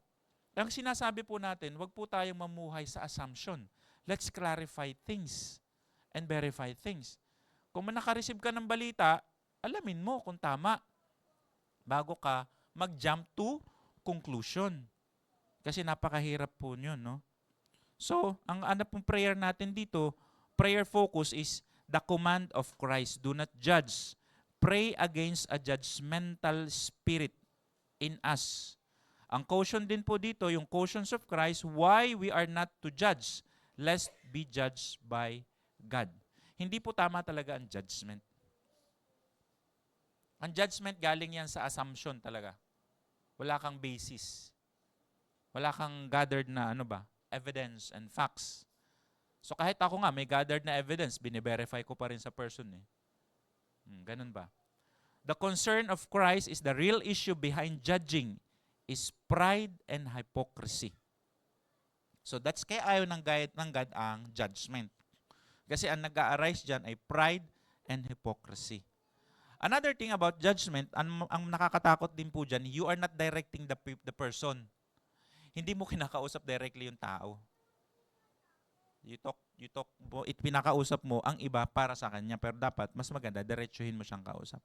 Ang sinasabi po natin, wag po tayong mamuhay sa assumption. Let's clarify things and verify things. Kung nakareceive ka ng balita, alamin mo kung tama bago ka mag-jump to conclusion. Kasi napakahirap po yun, no? So, ang pong prayer natin dito, prayer focus is the command of Christ. Do not judge. Pray against a judgmental spirit in us. Ang caution din po dito, yung cautions of Christ, why we are not to judge, lest be judged by God. Hindi po tama talaga ang judgment. Ang judgment galing yan sa assumption talaga. Wala kang basis. Wala kang gathered na evidence and facts. So kahit ako nga may gathered na evidence, bine-verify ko pa rin sa person eh. Ganun ba? The concern of Christ is the real issue behind judging is pride and hypocrisy. So that's kaya ayaw ng God ang judgment. Kasi ang nag-a-arise dyan ay pride and hypocrisy. Another thing about judgment, ang nakakatakot din po dyan, you are not directing the person. Hindi mo kinakausap directly yung tao. Pinakausap mo ang iba para sa kanya, pero dapat mas maganda, diretsuhin mo siyang kausap.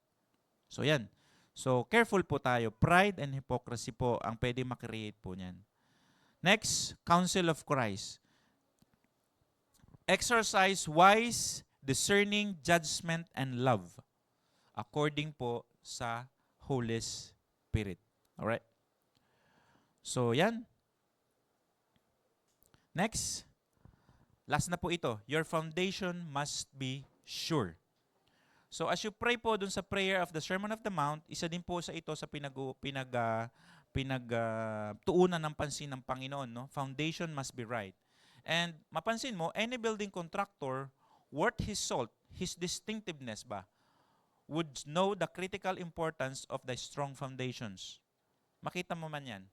So yan. So careful po tayo. Pride and hypocrisy po ang pwede makreate po niyan. Next, counsel of Christ. Exercise wise, discerning, judgment, and love. According po sa Holy Spirit. Alright? So yan. Next. Last na po ito. Your foundation must be sure. So as you pray po dun sa prayer of the Sermon of the Mount, isa din po sa ito sa tuunan ng pansin ng Panginoon. No? Foundation must be right. And mapansin mo, any building contractor, worth his salt, his distinctiveness ba, would know the critical importance of the strong foundations. Makita mo man yan.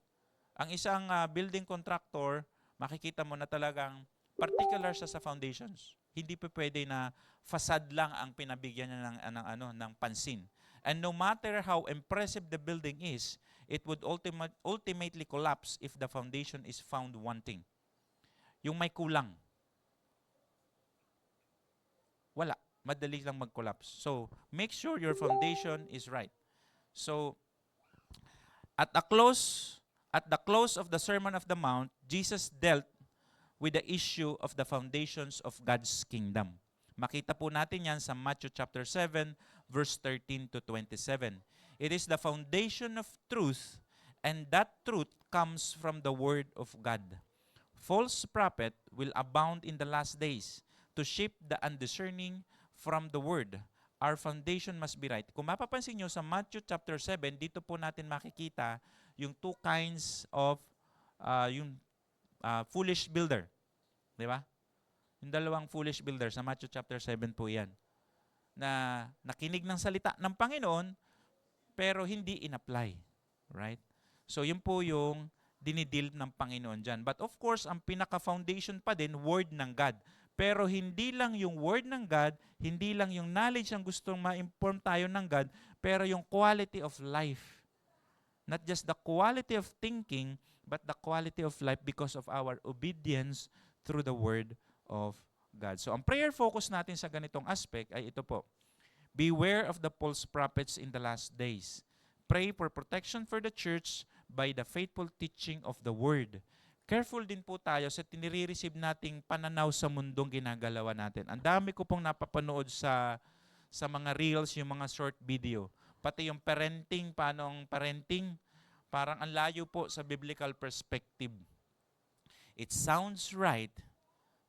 Ang isang building contractor, makikita mo na talagang particular siya sa foundations. Hindi pa pwede na facade lang ang pinabigyan niya ng pansin. And no matter how impressive the building is, it would ultimately collapse if the foundation is found wanting. Yung may kulang, wala. Madali lang mag-collapse. So, make sure your foundation is right. So, at the close of the Sermon of the Mount, Jesus dealt with the issue of the foundations of God's kingdom. Makita po natin yan sa Matthew chapter 7, verse 13 to 27. It is the foundation of truth, and that truth comes from the Word of God. False prophet will abound in the last days to shape the undiscerning from the Word. Our foundation must be right. Kung mapapansin nyo sa Matthew chapter 7, dito po natin makikita yung two kinds of foolish builder. Di ba? Yung dalawang foolish builder sa Matthew chapter 7 po yan. Na nakinig ng salita ng Panginoon, pero hindi in-apply. Right? So yun po yung dinidil ng Panginoon dyan. But of course, ang pinaka-foundation pa din, Word ng God. Pero hindi lang yung Word ng God, hindi lang yung knowledge ang gustong ma-inform tayo ng God, pero yung quality of life. Not just the quality of thinking, but the quality of life because of our obedience through the Word of God. So ang prayer focus natin sa ganitong aspect ay ito po. Beware of the false prophets in the last days. Pray for protection for the church by the faithful teaching of the Word. Careful din po tayo sa tinire-receive nating pananaw sa mundong ginagalawan natin. Ang dami ko pong napapanood sa mga reels, yung mga short video. Pati yung parenting, paano ang parenting, parang ang layo po sa biblical perspective. It sounds right,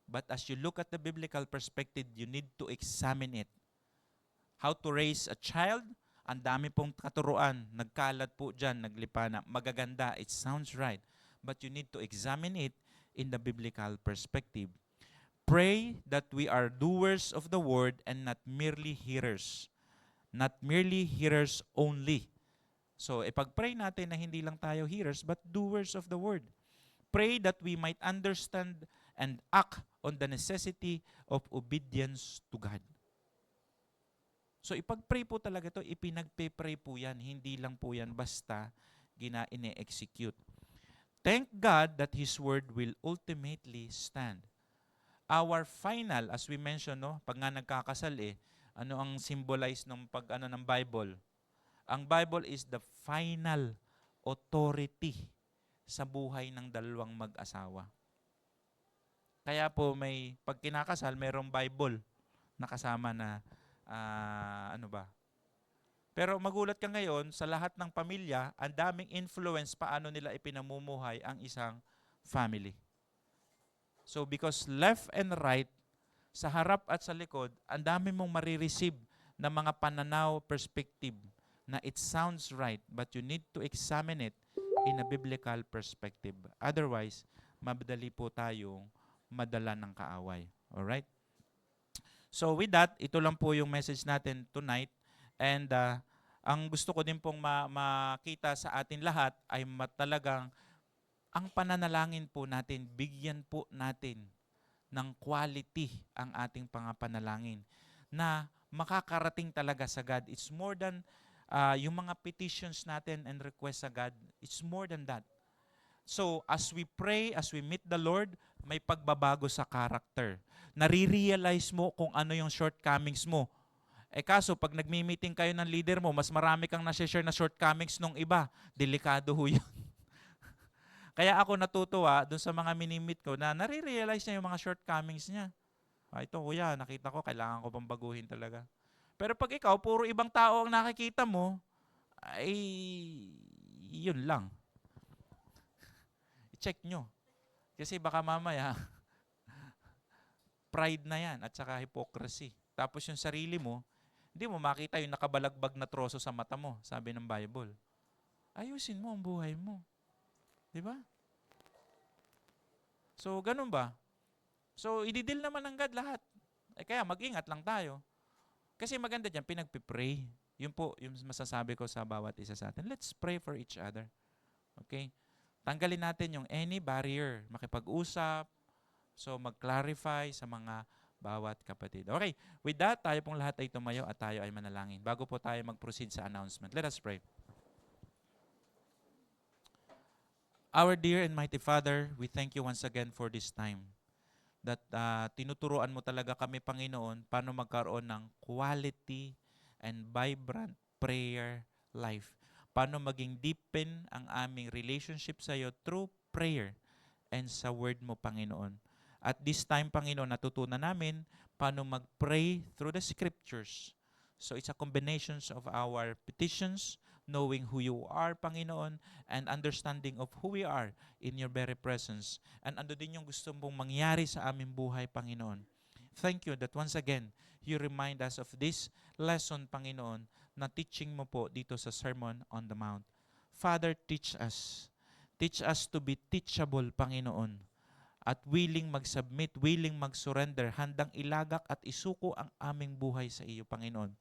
but as you look at the biblical perspective, you need to examine it. How to raise a child, ang dami pong katuruan, nagkalat po dyan, naglipana, magaganda, it sounds right. But you need to examine it in the biblical perspective. Pray that we are doers of the word and not merely hearers. Not merely hearers only. So, ipag-pray natin na hindi lang tayo hearers, but doers of the word. Pray that we might understand and act on the necessity of obedience to God. So, ipag-pray po talaga ito, ipinagpe-pray po yan, hindi lang po yan basta ine-execute. Thank God that His Word will ultimately stand. Our final, as we mentioned, no, pag nga nagkakasal ano ang symbolize ng ng Bible? Ang Bible is the final authority sa buhay ng dalawang mag-asawa. Kaya po pag kinakasal, mayroong Bible na kasama na, Pero magulat ka ngayon, sa lahat ng pamilya, ang daming influence paano nila ipinamumuhay ang isang family. So because left and right, sa harap at sa likod, ang dami mong marireceive na mga pananaw, perspective, na it sounds right, but you need to examine it in a biblical perspective. Otherwise, madali po tayong madala ng kaaway. Alright? So with that, ito lang po yung message natin tonight. And ang gusto ko din pong makita sa atin lahat ay talagang ang pananalangin po natin, bigyan po natin ng quality ang ating pangapanalangin na makakarating talaga sa God. It's more than yung mga petitions natin and requests sa God. It's more than that. So as we pray, as we meet the Lord, may pagbabago sa character. Nare-realize mo kung ano yung shortcomings mo. Kaso, pag nagmi-meeting kayo ng leader mo, mas marami kang nasi-share na shortcomings nung iba. Delikado ho yun. Kaya ako natutuwa dun sa mga mini-meet ko na nare-realize niya yung mga shortcomings niya. Ito kuya, nakita ko, kailangan ko pang baguhin talaga. Pero pag ikaw, puro ibang tao ang nakikita mo, ay yun lang. I-check nyo. Kasi baka mamaya, pride na yan at saka hypocrisy. Tapos yung sarili mo, hindi mo makita yung nakabalagbag na troso sa mata mo, sabi ng Bible. Ayusin mo ang buhay mo. Di ba? So, ganun ba? So, ididil naman ng God lahat. Kaya mag-ingat lang tayo. Kasi maganda dyan, pinagpipray. Yun po yung masasabi ko sa bawat isa sa atin. Let's pray for each other. Okay? Tanggalin natin yung any barrier. Makipag-usap. So, mag-clarify sa mga bawat kapatid. Okay, with that, tayo pong lahat ay tumayo at tayo ay manalangin. Bago po tayo mag-proceed sa announcement, let us pray. Our dear and mighty Father, we thank you once again for this time that tinuturuan mo talaga kami, Panginoon, paano magkaroon ng quality and vibrant prayer life. Paano maging deepen ang aming relationship sa iyo through prayer and sa word mo, Panginoon. At this time, Panginoon, natutunan namin paano mag-pray through the scriptures. So it's a combination of our petitions, knowing who you are, Panginoon, and understanding of who we are in your very presence. And ando din yung gusto mong mangyari sa aming buhay, Panginoon. Thank you that once again, you remind us of this lesson, Panginoon, na teaching mo po dito sa Sermon on the Mount. Father, teach us. Teach us to be teachable, Panginoon. At willing mag-submit, willing mag-surrender, handang ilagak at isuko ang aming buhay sa iyo, Panginoon.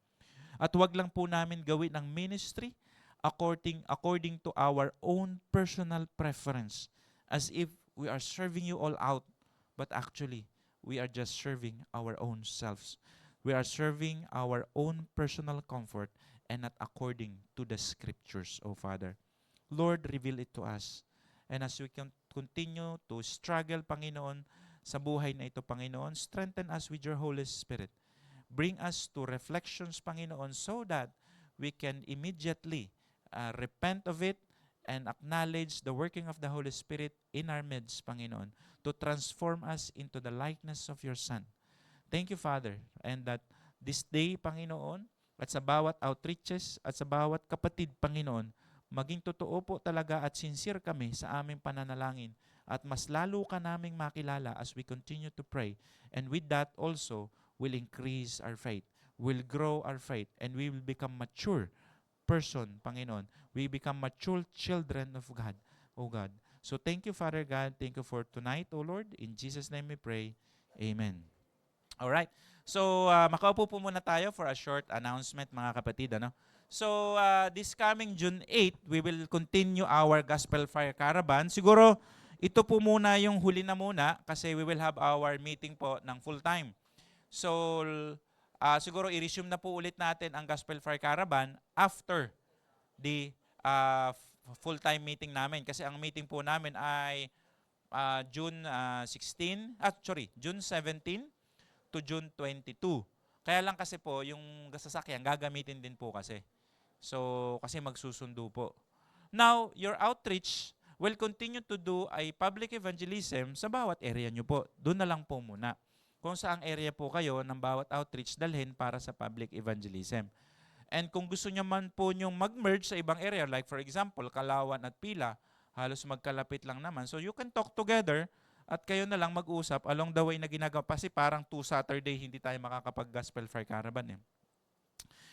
At wag lang po namin gawin ang ministry according to our own personal preference, as if we are serving you all out, but actually, we are just serving our own selves. We are serving our own personal comfort and not according to the scriptures, O Father. Lord, reveal it to us. And as we can continue to struggle, Panginoon, sa buhay na ito, Panginoon, strengthen us with your Holy Spirit. Bring us to reflections, Panginoon, so that we can immediately repent of it and acknowledge the working of the Holy Spirit in our midst, Panginoon, to transform us into the likeness of your Son. Thank you, Father, and that this day, Panginoon, at sa bawat outreaches at sa bawat kapatid, Panginoon, maging totoo po talaga at sincere kami sa aming pananalangin at mas lalo ka naming makilala as we continue to pray. And with that also, will increase our faith, will grow our faith, and we will become mature person, Panginoon. We become mature children of God, O God. So thank you, Father God. Thank you for tonight, O Lord. In Jesus' name we pray. Amen. Alright. So, makaupo po muna tayo for a short announcement, mga kapatid. Ano? So, this coming June 8, we will continue our Gospel Fire Caravan. Siguro, ito po muna yung huli na muna kasi we will have our meeting po ng full-time. So, siguro i-resume na po ulit natin ang Gospel Fire Caravan after the full-time meeting namin. Kasi ang meeting po namin ay June 17 to June 22. Kaya lang kasi po, yung sasakyan gagamitin din po kasi. So, kasi magsusundo po. Now, your outreach will continue to do a public evangelism sa bawat area nyo po. Doon na lang po muna. Kung saang area po kayo ng bawat outreach dalhin para sa public evangelism. And kung gusto nyo man po nyong mag-merge sa ibang area, like for example, Kalawan at Pila, halos magkalapit lang naman. So you can talk together at kayo na lang mag-usap along the way na ginagawa. Kasi parang 2 Saturday hindi tayo makakapag-Gospel Fire Caravan.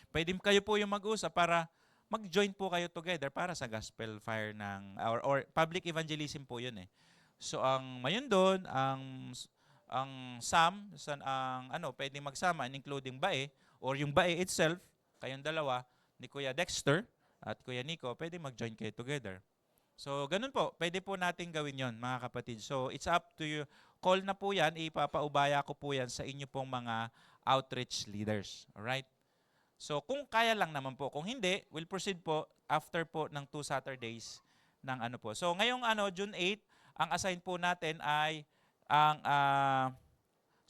Pwede kayo po yung mag-usap para mag-join po kayo together para sa Gospel Fire ng, or public evangelism po yun. So ang mayon doon, ang SAM, pwedeng magsama, including BAE, or yung BAE itself, kayong dalawa, ni Kuya Dexter at Kuya Nico, pwedeng mag-join kayo together. So, ganun po. Pwede po natin gawin yon, mga kapatid. So, it's up to you. Call na po yan. Ipapaubaya ko po yan sa inyo pong mga outreach leaders. Alright? So, kung kaya lang naman po. Kung hindi, we'll proceed po after po ng 2 Saturdays ng ano po. So, ngayong June 8, ang assign po natin ay ang,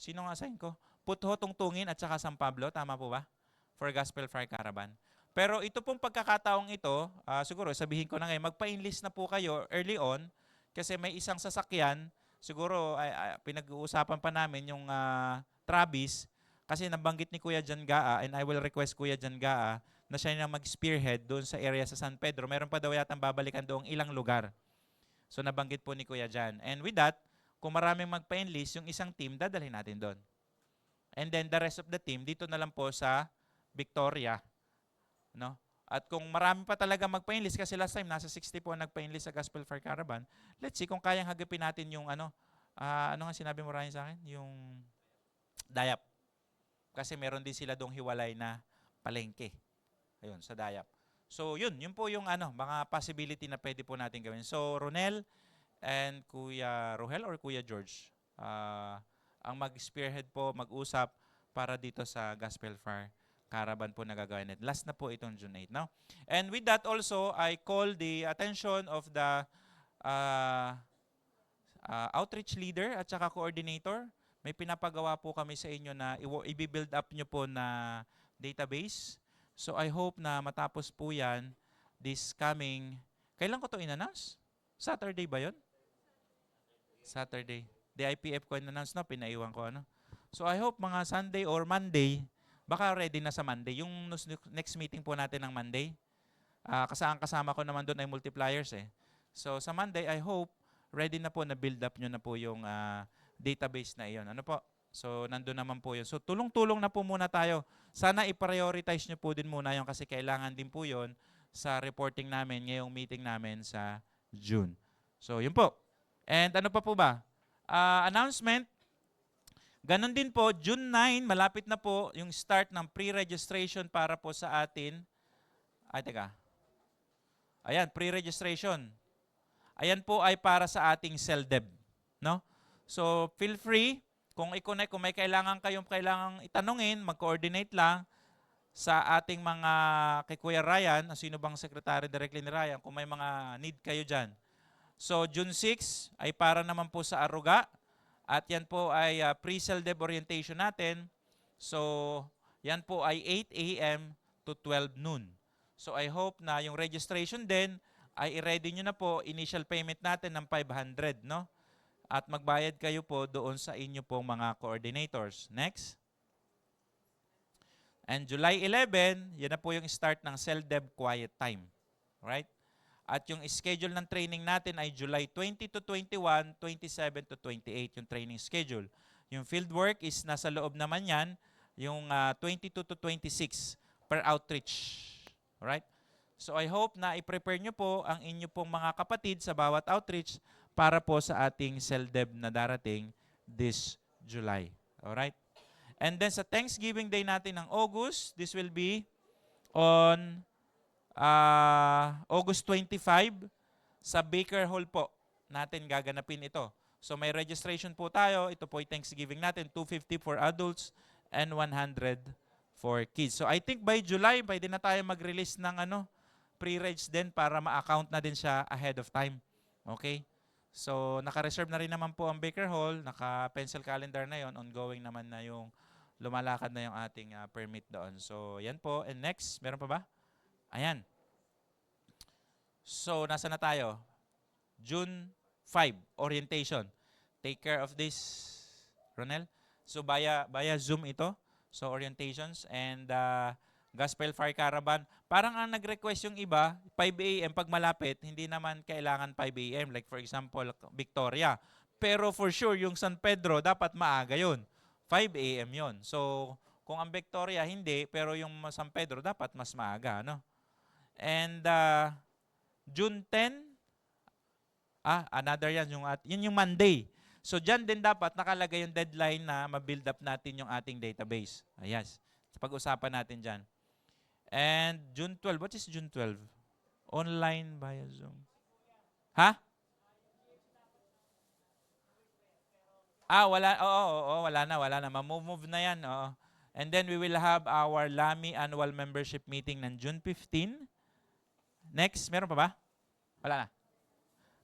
sino ang assign ko? Putho, Tungtungin at saka San Pablo. Tama po ba? For Gospel Fire Caravan. Pero ito pong pagkakataong ito, siguro sabihin ko na ngayon, magpa-enlist na po kayo early on kasi may isang sasakyan, siguro pinag-uusapan pa namin yung Travis kasi nabanggit ni Kuya Jan Gaa and I will request Kuya Jan Gaa na siya na mag-spearhead doon sa area sa San Pedro. Meron pa daw yatang babalikan doong ilang lugar. So nabanggit po ni Kuya Jan. And with that, kung maraming magpa-enlist, yung isang team, dadalhin natin doon. And then the rest of the team, dito na lang po sa Victoria. No? At kung marami pa talaga magpa-enlist, kasi last time nasa 60 po nagpa-enlist sa Gospel Fire Caravan, let's see kung kayang hagipin natin yung ano nga sinabi mo Ryan sa akin? Yung Dayap. Kasi meron din sila dong hiwalay na palengke. Ayun, sa Dayap. So yun po yung mga possibility na pwede po natin gawin. So Ronel and Kuya Rohel or Kuya George, ang mag-spearhead po, mag-usap para dito sa Gospel Fire Caravan po na gagawin natin. Last na po itong June 8. No? And with that also, I call the attention of the uh, outreach leader at saka coordinator. May pinapagawa po kami sa inyo na i-build up nyo po na database. So I hope na matapos po yan this coming, kailan ko to in-announce? Saturday ba yon? Saturday. The IPF ko in-announce na, pinaiwan ko ano. So I hope mga Sunday or Monday, baka ready na sa Monday. Yung next meeting po natin ng Monday, kasama ko naman doon ay multipliers eh. So sa Monday, I hope ready na po na build up nyo na po yung database na iyon. Ano po? So nandun naman po yun. So tulong-tulong na po muna tayo. Sana i-prioritize nyo po din muna yun kasi kailangan din po yun sa reporting namin ngayong meeting namin sa June. So yun po. And ano pa po ba? Announcement. Ganon din po, June 9, malapit na po yung start ng pre-registration para po sa atin. Ay, teka. Ayan, pre-registration. Ayan po ay para sa ating CELDEB. No? So, feel free. Kung i-connect, kung may kailangang itanungin, mag-coordinate lang sa ating mga kay Kuya Ryan, sino bang secretary directly ni Ryan, kung may mga need kayo dyan. So, June 6 ay para naman po sa Aruga. At yan po ay pre-CELDEB orientation natin. So, yan po ay 8 a.m. to 12 noon. So, I hope na yung registration din ay i-ready nyo na po initial payment natin ng 500, no? At magbayad kayo po doon sa inyo pong mga coordinators. Next. And July 11, yan na po yung start ng CELDEB Quiet Time. Right? At yung schedule ng training natin ay July 20 to 21, 27 to 28 yung training schedule. Yung field work is nasa loob naman yan, yung 22 to 26 per outreach. Alright? So I hope na i-prepare nyo po ang inyo pong mga kapatid sa bawat outreach para po sa ating CELDEB na darating this July. Alright? And then sa Thanksgiving Day natin ng August, this will be on August 25 sa Baker Hall po natin gaganapin ito. So may registration po tayo. Ito po ay Thanksgiving natin. 250 for adults and 100 for kids. So I think by July, pwede na tayo mag-release ng pre-reg din para ma-account na din siya ahead of time. Okay? So naka-reserve na rin naman po ang Baker Hall. Naka-pencil calendar na yon. Ongoing naman na yung lumalakad na yung ating permit doon. So yan po. And next, meron pa ba? Ayan. So, nasa na tayo? June 5, orientation. Take care of this, Ronel. So, via Zoom ito. So, orientations and Gospel Fire Caravan. Parang ang nag-request yung iba, 5 a.m. pag malapit, hindi naman kailangan 5 a.m. Like for example, Victoria. Pero for sure, yung San Pedro, dapat maaga yun. 5 a.m. yun. So, kung ang Victoria, hindi. Pero yung San Pedro, dapat mas maaga, no? And June 10, another yan, yun yung Monday. So dyan din dapat nakalagay yung deadline na ma-build up natin yung ating database. Ayas. Pag-usapan natin dyan. And June 12, what is June 12? Online via Zoom. Ha? Wala. Oo, wala na. Ma-move na yan. Oo. And then we will have our LAMI annual membership meeting ng June 15. Next, meron pa ba? Wala na.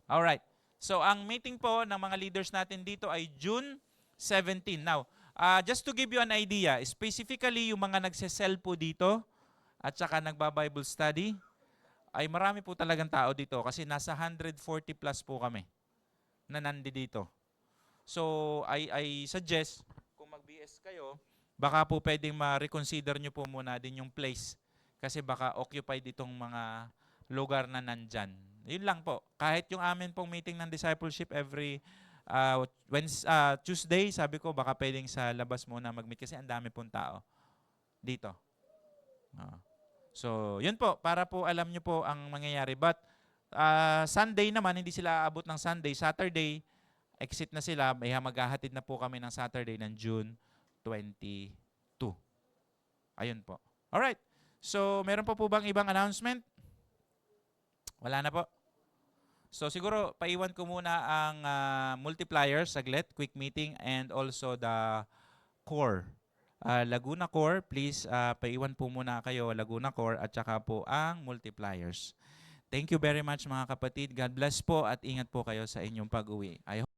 Alright. So, ang meeting po ng mga leaders natin dito ay June 17. Now, just to give you an idea, specifically yung mga nagse-cell po dito at saka nagba-Bible study, ay marami po talagang tao dito kasi nasa 140 plus po kami na nandito. So, I suggest, kung mag-BS kayo, baka po pwedeng ma-reconsider nyo po muna din yung place kasi baka occupied itong mga lugar na nandyan. Yun lang po. Kahit yung amin pong meeting ng discipleship every Tuesday, sabi ko baka pwedeng sa labas muna mag-meet kasi ang dami pong tao dito. So, yun po. Para po alam nyo po ang mangyayari. But Sunday naman, hindi sila aabot ng Sunday. Saturday, exit na sila. May maghahatid na po kami ng Saturday ng June 22. Ayun po. Alright. So, meron po bang ibang announcement? Wala na po. So siguro paiwan ko muna ang multipliers saglit, quick meeting, and also the core. Laguna core, please paiwan po muna kayo, Laguna core at saka po ang multipliers. Thank you very much mga kapatid. God bless po at ingat po kayo sa inyong pag-uwi. I